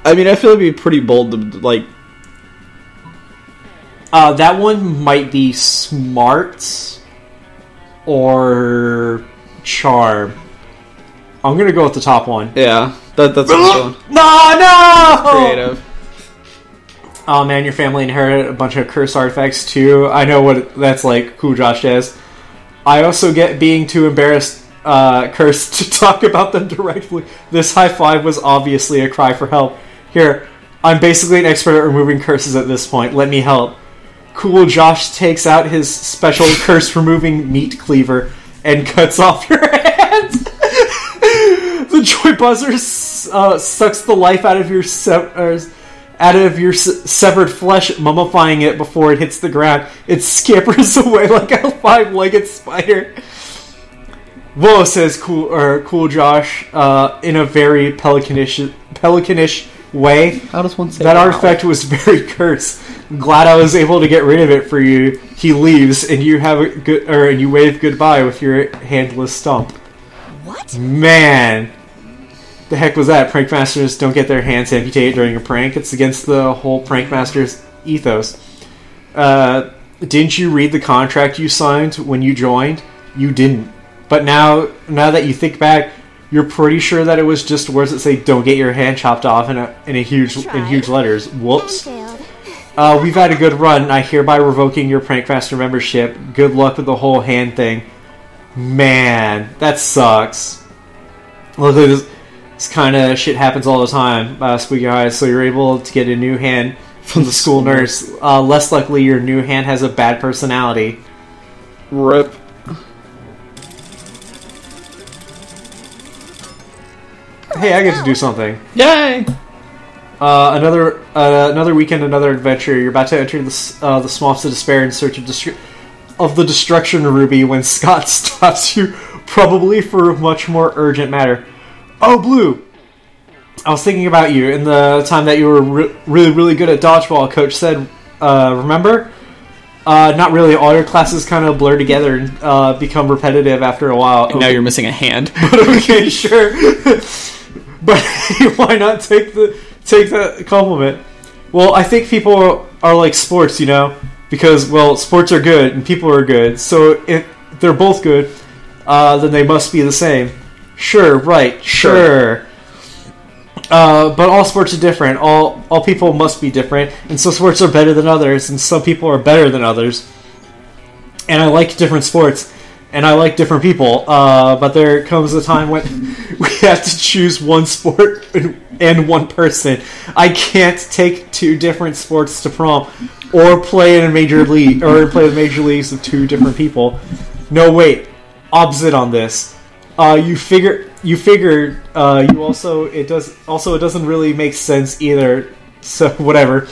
mean, I feel it'd be pretty bold to, like... that one might be smarts or charm. I'm gonna go with the top one. Yeah, that's what I'm going. No! Creative. Oh man, your family inherited a bunch of curse artifacts too. I know what that's like. Cool Josh says. I also get being too embarrassed, cursed to talk about them directly. This high five was obviously a cry for help. Here, I'm basically an expert at removing curses at this point. Let me help. Cool Josh takes out his special curse removing meat cleaver and cuts off your hand. The joy buzzer sucks the life out of your severed flesh, mummifying it before it hits the ground. It scampers away like a 5-legged spider. Whoa, says Cool Josh, in a very pelicanish way. How does one say that? That artifact was very cursed. Glad I was able to get rid of it for you. He leaves, and you have a good, and you wave goodbye with your handless stump. What? Man, the heck was that? Prank masters don't get their hands amputated during a prank. It's against the whole prank master's ethos. Didn't you read the contract you signed when you joined? You didn't. But now that you think back, you're pretty sure that it was just words that say "Don't get your hand chopped off" in huge letters. Whoops. We've had a good run. I hereby revoking your Prankmaster membership. Good luck with the whole hand thing. Man, that sucks. Luckily, this kind of shit happens all the time, Spooky Eyes, so you're able to get a new hand from the school nurse. Less likely your new hand has a bad personality. RIP. Hey, I get to do something. Yay! Another weekend, another adventure. You're about to enter the swamps of despair in search of the destruction ruby when Scott stops you, probably for a much more urgent matter. Oh, Blue! I was thinking about you in the time that you were really good at dodgeball. Coach said, remember? Not really. All your classes kind of blur together and become repetitive after a while. And now you're missing a hand. But okay, sure. But why not take that compliment? Well, I think people are like sports, you know? Because, well, sports are good and people are good. So if they're both good, then they must be the same. Sure, right, sure. But all sports are different. All people must be different, and some sports are better than others, and some people are better than others. And I like different sports, and I like different people. But there comes a time when we have to choose one sport and one person. I can't take two different sports to prom, or play in a major league, or play the major leagues with two different people. No, wait, opposite on this. You figured. It doesn't really make sense either. So whatever.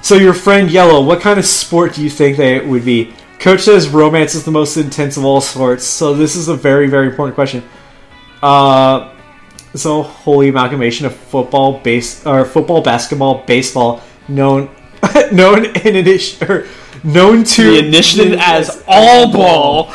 So your friend Yellow, what kind of sport do you think they would be? Coach says romance is the most intense of all sports. So this is a very, very important question. So holy amalgamation of football, basketball, baseball, known to the initiative as all ball.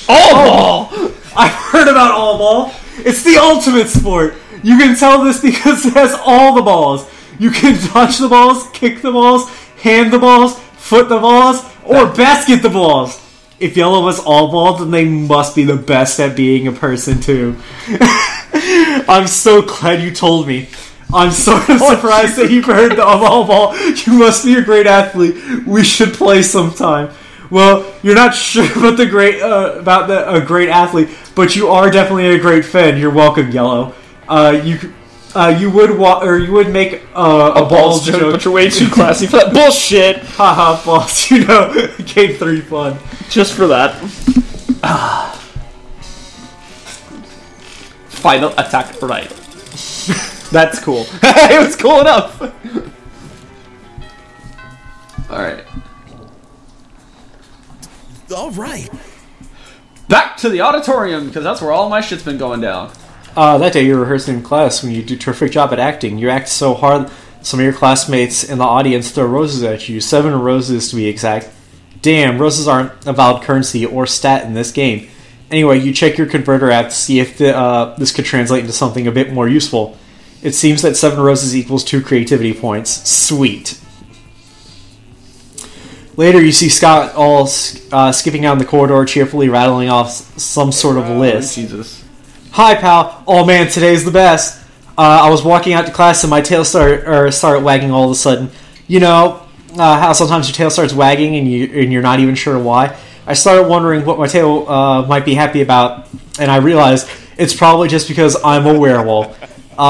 All ball. I've heard about all ball. It's the ultimate sport. You can tell this because it has all the balls. You can dodge the balls, kick the balls, hand the balls, foot the balls, or basket the balls. If Yellow was all ball, then they must be the best at being a person too. I'm so glad you told me. I'm sort of surprised that you've heard of all ball. You must be a great athlete. We should play sometime. Well, you're not sure about a great athlete, but you are definitely a great fan. You're welcome, Yellow. You would make a balls joke, but you're way too classy for that bullshit. Haha, balls. Game 3 fun. Just for that. Final attack right. That's cool. It was cool enough. All right. All right. Back to the auditorium, because that's where all my shit's been going down. That day you were rehearsing in class when you do a terrific job at acting. You act so hard, some of your classmates in the audience throw roses at you. 7 roses to be exact. Damn, roses aren't a valid currency or stat in this game. Anyway, you check your converter app to see if this could translate into something a bit more useful. It seems that 7 roses equals 2 creativity points. Sweet. Later, you see Scott all skipping down the corridor, cheerfully rattling off some sort of list. Jesus. Hi, pal. Oh, man, today's the best. I was walking out to class and my tail started wagging all of a sudden. You know how sometimes your tail starts wagging and you're not even sure why? I started wondering what my tail might be happy about, and I realized it's probably just because I'm a werewolf.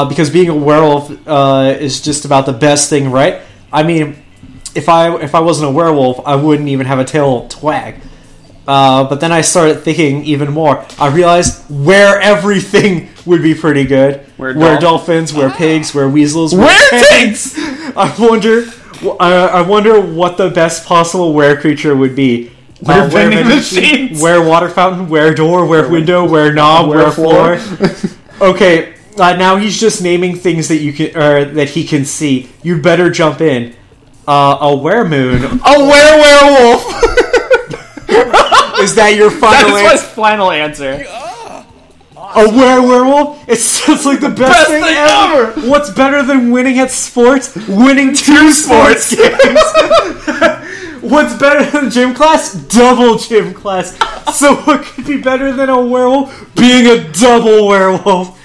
Because being a werewolf is just about the best thing, right? I mean, if I wasn't a werewolf, I wouldn't even have a tail to wag. But then I started thinking even more. I realized where everything would be pretty good. Where dolphins, where pigs, where weasels, where tanks. I wonder what the best possible were creature would be. Where vending machines. Where water fountain, where door, where window, where knob, where floor. Okay, now he's just naming things that you can, or that he can see. You'd better jump in. A weremoon. A werewolf. Is that your final answer? That's my final answer. A werewolf? It sounds like the best thing ever. What's better than winning at sports? Winning 2 sports games. What's better than gym class? Double gym class. So what could be better than a werewolf? Being a double werewolf.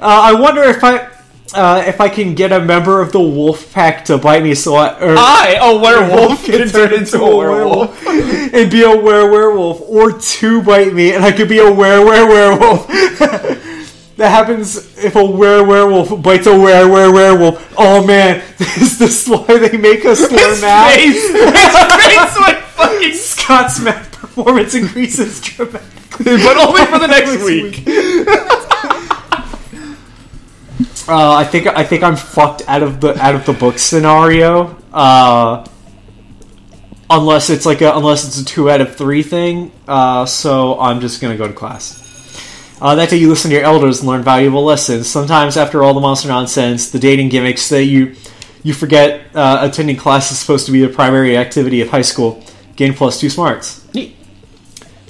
I wonder if I can get a member of the wolf pack to bite me, so a werewolf, can turn into a werewolf and be a werewolf, or 2 bite me and I could be a werewolf. That happens if a werewolf bites a werewolf. Oh man, is this why they make us learn math? His face went fucking. Scott's math performance increases dramatically, but only for the next week. I think I'm fucked out of the book scenario. Unless it's a 2 out of 3 thing. So I'm just gonna go to class. That day you listen to your elders and learn valuable lessons. Sometimes after all the monster nonsense, the dating gimmicks, that you forget attending class is supposed to be the primary activity of high school. Gain +2 smarts. Neat.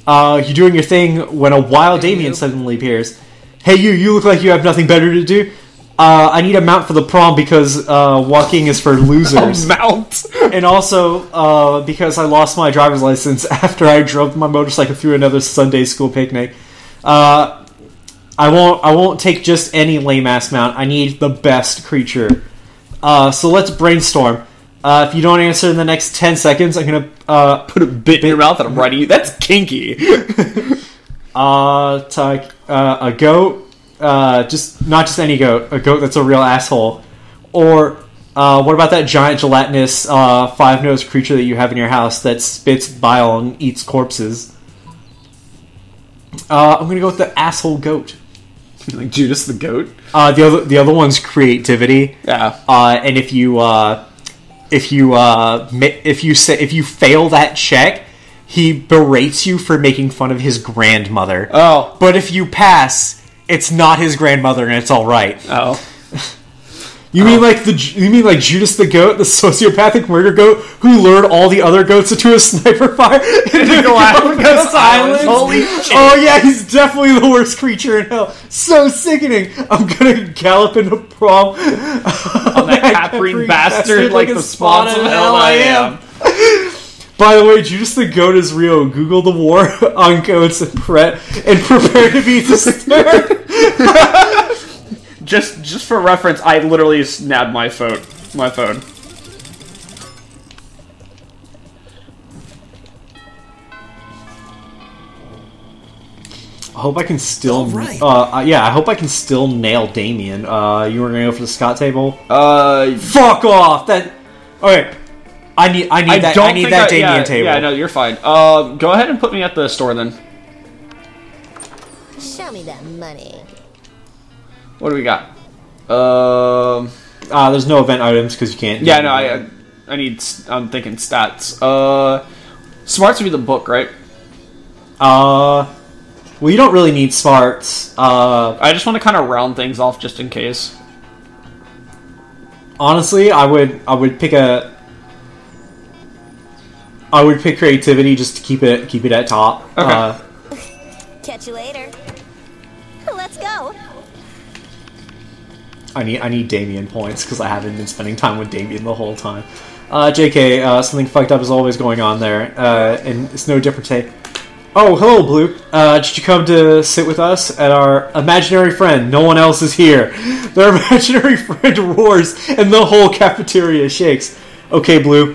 You're doing your thing when a wild Damien suddenly appears. Hey you look like you have nothing better to do. I need a mount for the prom because walking is for losers. A mount? And also because I lost my driver's license after I drove my motorcycle through another Sunday school picnic. I won't take just any lame-ass mount. I need the best creature. So let's brainstorm. If you don't answer in the next 10 seconds, I'm gonna Put a bit in your mouth and I'm writing you. That's kinky. a goat. Just not just any goat. A goat that's a real asshole. Or what about that giant gelatinous five-nosed creature that you have in your house that spits bile and eats corpses? I'm gonna go with the asshole goat. Like Judas the goat. The other one's creativity. Yeah. And if you fail that check, he berates you for making fun of his grandmother. Oh. But if you pass, it's not his grandmother and it's all right. Oh. You mean like Judas the goat, the sociopathic murder goat who lured all the other goats into a sniper fire in the Galapagos Islands? Holy shit. Oh yeah, he's definitely the worst creature in hell. So sickening. I'm gonna gallop into prom On that Catherine bastard like the spawns of hell I am. By the way, Judas the goat is real. Google the war on goats and prepare to be disturbed. Just for reference, I literally nabbed my phone. I hope I can still. Right. I hope I can still nail Damien. You were gonna go for the Scott table. Fuck off. That. Okay. I need that Damien table. Yeah, no, you're fine. Go ahead and put me at the store then. Show me that money. What do we got? There's no event items because you can't. Yeah, no, I need. I'm thinking stats. Smarts would be the book, right? Well, you don't really need smarts. I just want to kind of round things off just in case. Honestly, I would pick creativity just to keep it at top. Okay. Catch you later. Let's go. I need Damien points because I haven't been spending time with Damien the whole time. JK, something fucked up is always going on there, and it's no different today. Oh, hello, Blue. Did you come to sit with us at our imaginary friend? No one else is here. Their imaginary friend roars, and the whole cafeteria shakes. Okay, Blue.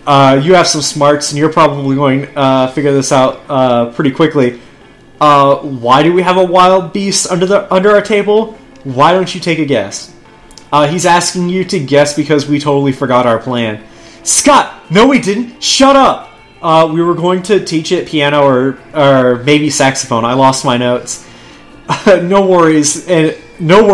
You have some smarts, and you're probably going to figure this out pretty quickly. Why do we have a wild beast under our table? Why don't you take a guess? He's asking you to guess because we totally forgot our plan. Scott! No, we didn't! Shut up! We were going to teach it piano or maybe saxophone. I lost my notes. No worries, and no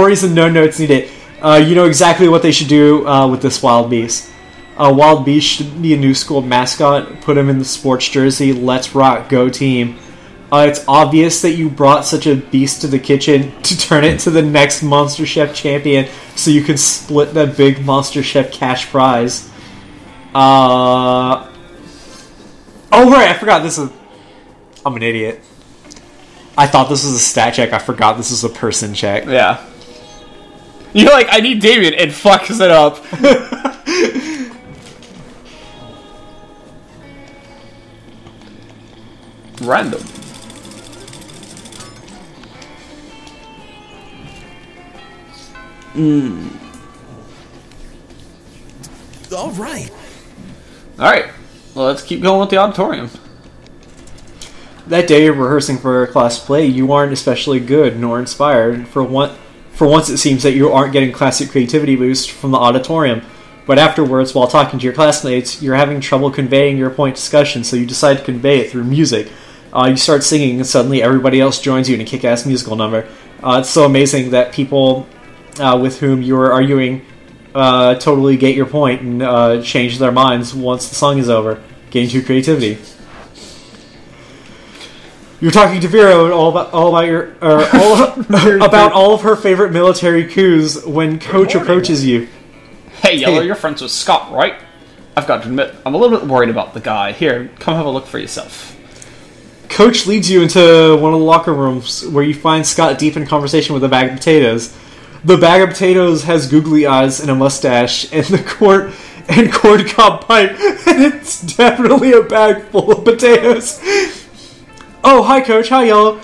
notes needed. You know exactly what they should do with this wild beast. Wild beast should be a new school mascot. Put him in the sports jersey. Let's rock, go team. It's obvious that you brought such a beast to the kitchen to turn it to the next Monster Chef champion so you can split the big Monster Chef cash prize. Oh, right, I forgot this is... I'm an idiot. I thought this was a stat check. I forgot this is a person check. Yeah. You're like, I need Damien, and fucks it up. Random. All right. Alright. Well, let's keep going with the auditorium. That day of rehearsing for a class play, you aren't especially good nor inspired. For once it seems that you aren't getting classic creativity boost from the auditorium. But afterwards, while talking to your classmates, you're having trouble conveying your point discussion, so you decide to convey it through music. You start singing, and suddenly everybody else joins you in a kick-ass musical number. It's so amazing that people with whom you are arguing totally get your point and change their minds once the song is over, getting to creativity. You're talking to Vera about all of her favorite military coups when Coach approaches you. Hey, Yellow, you're friends with Scott, right? I've got to admit, I'm a little bit worried about the guy. Here, come have a look for yourself. Coach leads you into one of the locker rooms where you find Scott deep in conversation with a bag of potatoes. The bag of potatoes has googly eyes and a mustache and the corn cob pipe, and it's definitely a bag full of potatoes. Oh, hi, Coach. Hi, Yellow.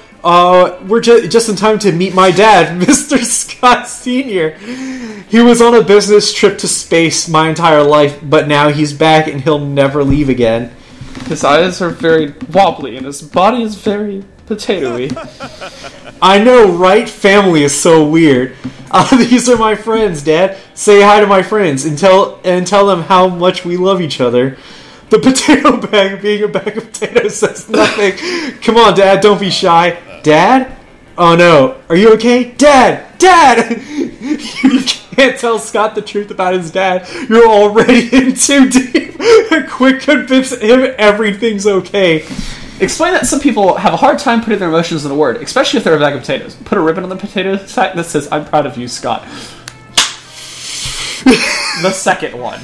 we're just in time to meet my dad, Mr. Scott Sr. He was on a business trip to space my entire life, but now he's back and he'll never leave again. His eyes are very wobbly and his body is very potato-y. I know, right? Family is so weird. These are my friends, Dad. Say hi to my friends and tell them how much we love each other. The potato bag, being a bag of potatoes, says nothing. Come on, Dad, don't be shy. Dad? Oh no. Are you okay? Dad! Dad! You can't tell Scott the truth about his dad. You're already in too deep. Quick, convince him everything's okay. Explain that some people have a hard time putting their emotions in a word, especially if they're a bag of potatoes. Put a ribbon on the potato sack that says, I'm proud of you, Scott. The second one.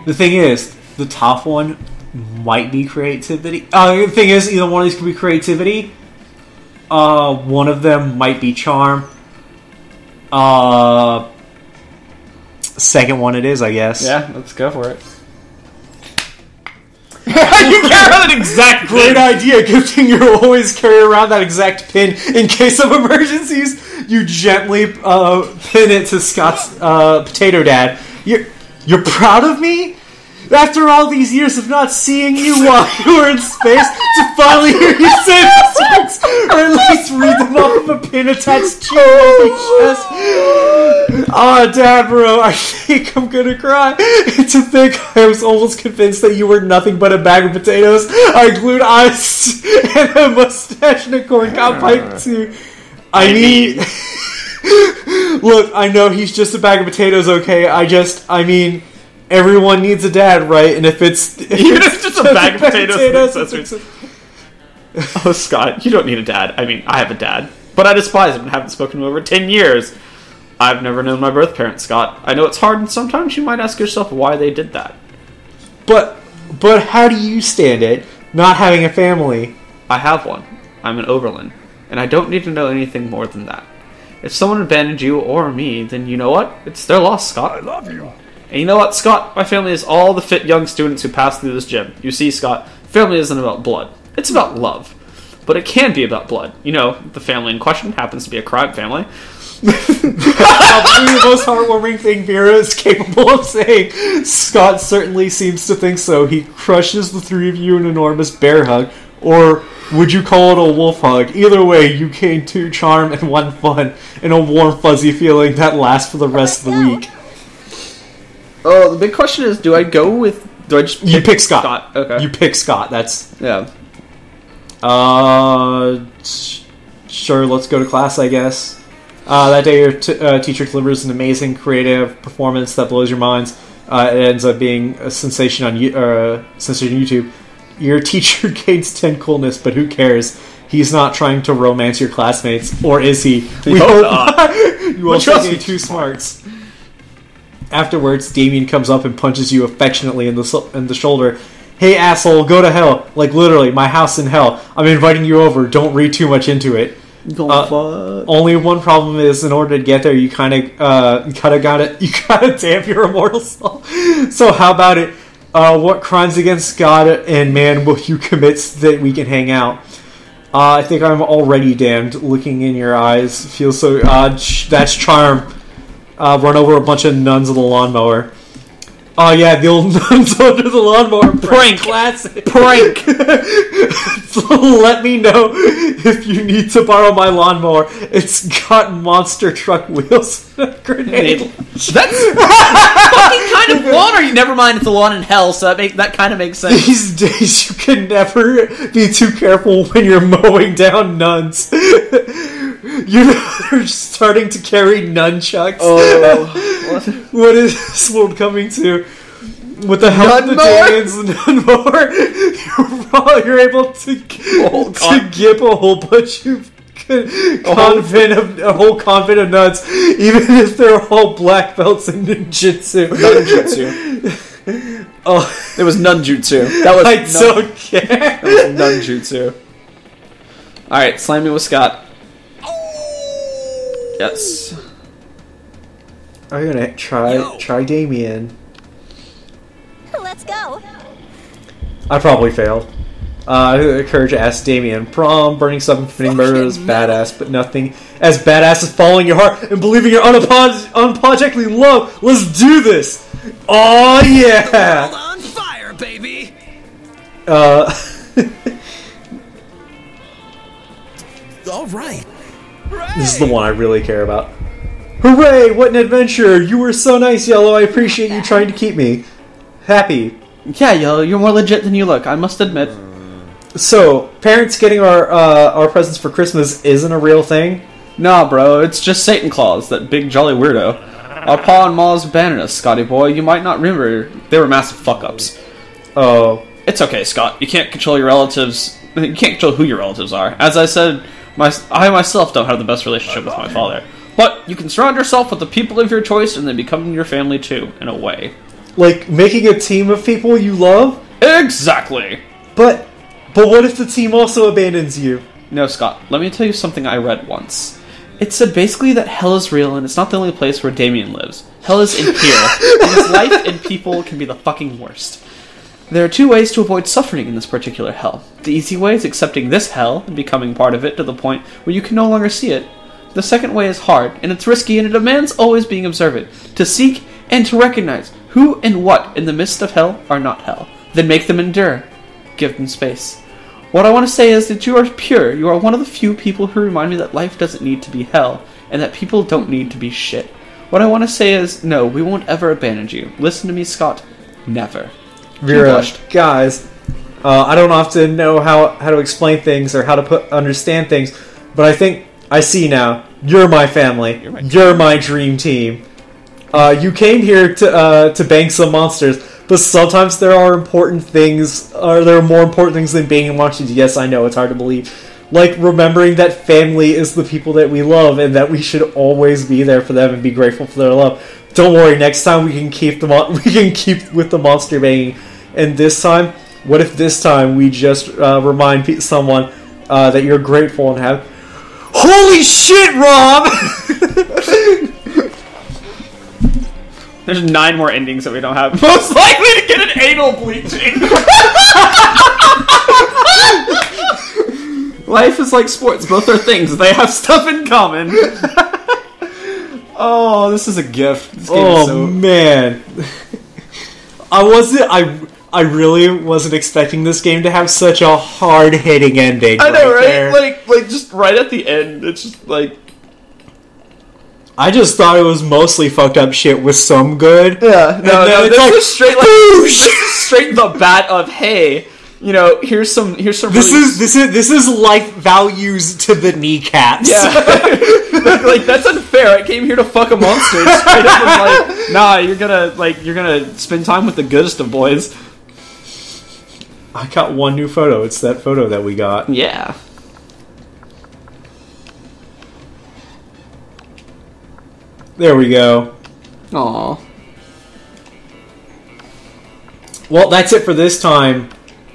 The thing is, the top one might be creativity. The thing is, either one of these could be creativity. One of them might be charm. Second one it is, I guess. Yeah, let's go for it. You carry that exact Great idea. Good thing you always carry around that exact pin in case of emergencies. You gently pin it to Scott's potato dad. You're proud of me? After all these years of not seeing you while you were in space, to finally hear you say these words, or at least read them off of a pin attached to your chest. Oh, Dad, bro, I think I'm gonna cry. To think I was almost convinced that you were nothing but a bag of potatoes. I glued eyes and a mustache and a corn cob pipe to... I mean... Look, I know he's just a bag of potatoes, okay? I mean... Everyone needs a dad, right? And if it's just a bag of potatoes. Oh, Scott, you don't need a dad. I mean, I have a dad, but I despise him and haven't spoken to him over 10 years. I've never known my birth parents, Scott. I know it's hard, and sometimes you might ask yourself why they did that. But how do you stand it, not having a family? I have one. I'm an Oberlin, and I don't need to know anything more than that. If someone abandoned you or me, then you know what? It's their loss, Scott. I love you. And you know what, Scott? My family is all the fit young students who pass through this gym. You see, Scott, family isn't about blood. It's about love. But it can be about blood. You know, the family in question happens to be a crime family. Probably the most heartwarming thing Vera is capable of saying. Scott certainly seems to think so. He crushes the three of you in an enormous bear hug. Or would you call it a wolf hug? Either way, you gain 2 charm and 1 fun. And a warm, fuzzy feeling that lasts for the rest of the week. Oh, the big question is, do I just pick Scott? Okay. You pick Scott, that's... Yeah. Sure, let's go to class, I guess. That day your teacher delivers an amazing creative performance that blows your minds. It ends up being a sensation on YouTube. Your teacher gains 10 coolness, but who cares? He's not trying to romance your classmates, or is he? We hope not. You also gain 2 smarts. Afterwards, Damien comes up and punches you affectionately in the shoulder. Hey, asshole, go to hell. Like, literally, my house in hell. I'm inviting you over. Don't read too much into it. Only one problem is, in order to get there, you gotta damn your immortal soul. So how about it? What crimes against God and man will you commit so that we can hang out? I think I'm already damned. Looking in your eyes feels so... that's charm. Run over a bunch of nuns with a lawnmower. Oh yeah, the old nuns under the lawnmower. Prank! Classic. Prank! So let me know if you need to borrow my lawnmower. It's got monster truck wheels and a grenade. That's fucking kind of lawn, or never mind, it's a lawn in hell, so that kind of makes sense. These days you can never be too careful when you're mowing down nuns. You know, they're starting to carry nunchucks. Oh, what is this world coming to? With the help of the Danians nun mower, you're able to gip a whole bunch of a whole convent of nuns, even if they're all black belts in ninjutsu. Oh, it was nunjutsu. That was okay. That was nunjutsu. All right, slam me with Scott. Yes. I'm gonna try Damien. Let's go. I probably failed. Courage asks Damien, Prom, burning stuff and committing murder is Fucking badass, but nothing as badass as following your heart and believing you're unapologetically in love. Let's do this! Oh yeah! World on fire, baby! Alright. This is the one I really care about. Hooray! What an adventure! You were so nice, Yellow. I appreciate you trying to keep me happy. Yeah, Yellow, you're more legit than you look, I must admit. So, parents getting our presents for Christmas isn't a real thing? Nah, bro, it's just Satan Claus, that big jolly weirdo. Our pa and ma's abandoned us, Scotty boy. You might not remember, they were massive fuck-ups. Oh. It's okay, Scott. You can't control your relatives. You can't control who your relatives are. As I said, I myself don't have the best relationship with my father. But you can surround yourself with the people of your choice and they become your family too, in a way. Like, making a team of people you love? Exactly! But what if the team also abandons you? No, Scott, let me tell you something I read once. It said basically that hell is real and it's not the only place where Damien lives. Hell is in here, and his life and people can be the fucking worst. There are two ways to avoid suffering in this particular hell. The easy way is accepting this hell and becoming part of it to the point where you can no longer see it. The second way is hard, and it's risky, and it demands always being observant, to seek and to recognize who and what in the midst of hell are not hell. Then make them endure. Give them space. What I want to say is that you are pure. You are one of the few people who remind me that life doesn't need to be hell, and that people don't need to be shit. What I want to say is, no, we won't ever abandon you. Listen to me, Scott. Never. Vera, guys, I don't often know how to explain things or how to understand things, but I think I see now. You're my family. You're my dream team. You came here to bang some monsters, but sometimes there are important things, or there are more important things than banging monsters. Yes, I know, it's hard to believe. Like remembering that family is the people that we love, and that we should always be there for them and be grateful for their love. Don't worry, next time we can keep with the monster banging. And this time, what if this time we just remind someone that you're grateful and have... Holy shit, Rob! There's 9 more endings that we don't have. Most likely to get an anal bleaching! Life is like sports. Both are things. They have stuff in common. Oh, this is a gift. This game is so... man. I really wasn't expecting this game to have such a hard-hitting ending. I know, right? There. Like just right at the end, it's just like... I just thought it was mostly fucked up shit with some good. Yeah, no, it's this like, is straight like... This is straight the bat of, hey, you know, here's some This really... is life values to the kneecaps. Yeah. Like, that's unfair. I came here to fuck a monster. Straight up was like, nah, you're gonna spend time with the goodest of boys. I got one new photo. It's that photo that we got. Yeah. There we go. Aw. Well, that's it for this time.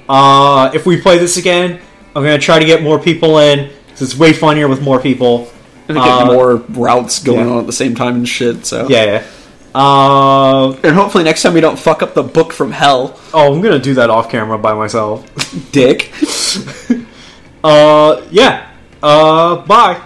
If we play this again, I'm going to try to get more people in, because it's way funnier with more people. And get more routes going on at the same time and shit, so... Yeah. And hopefully next time we don't fuck up the book from hell. Oh, I'm going to do that off camera by myself. Dick. Yeah. Bye.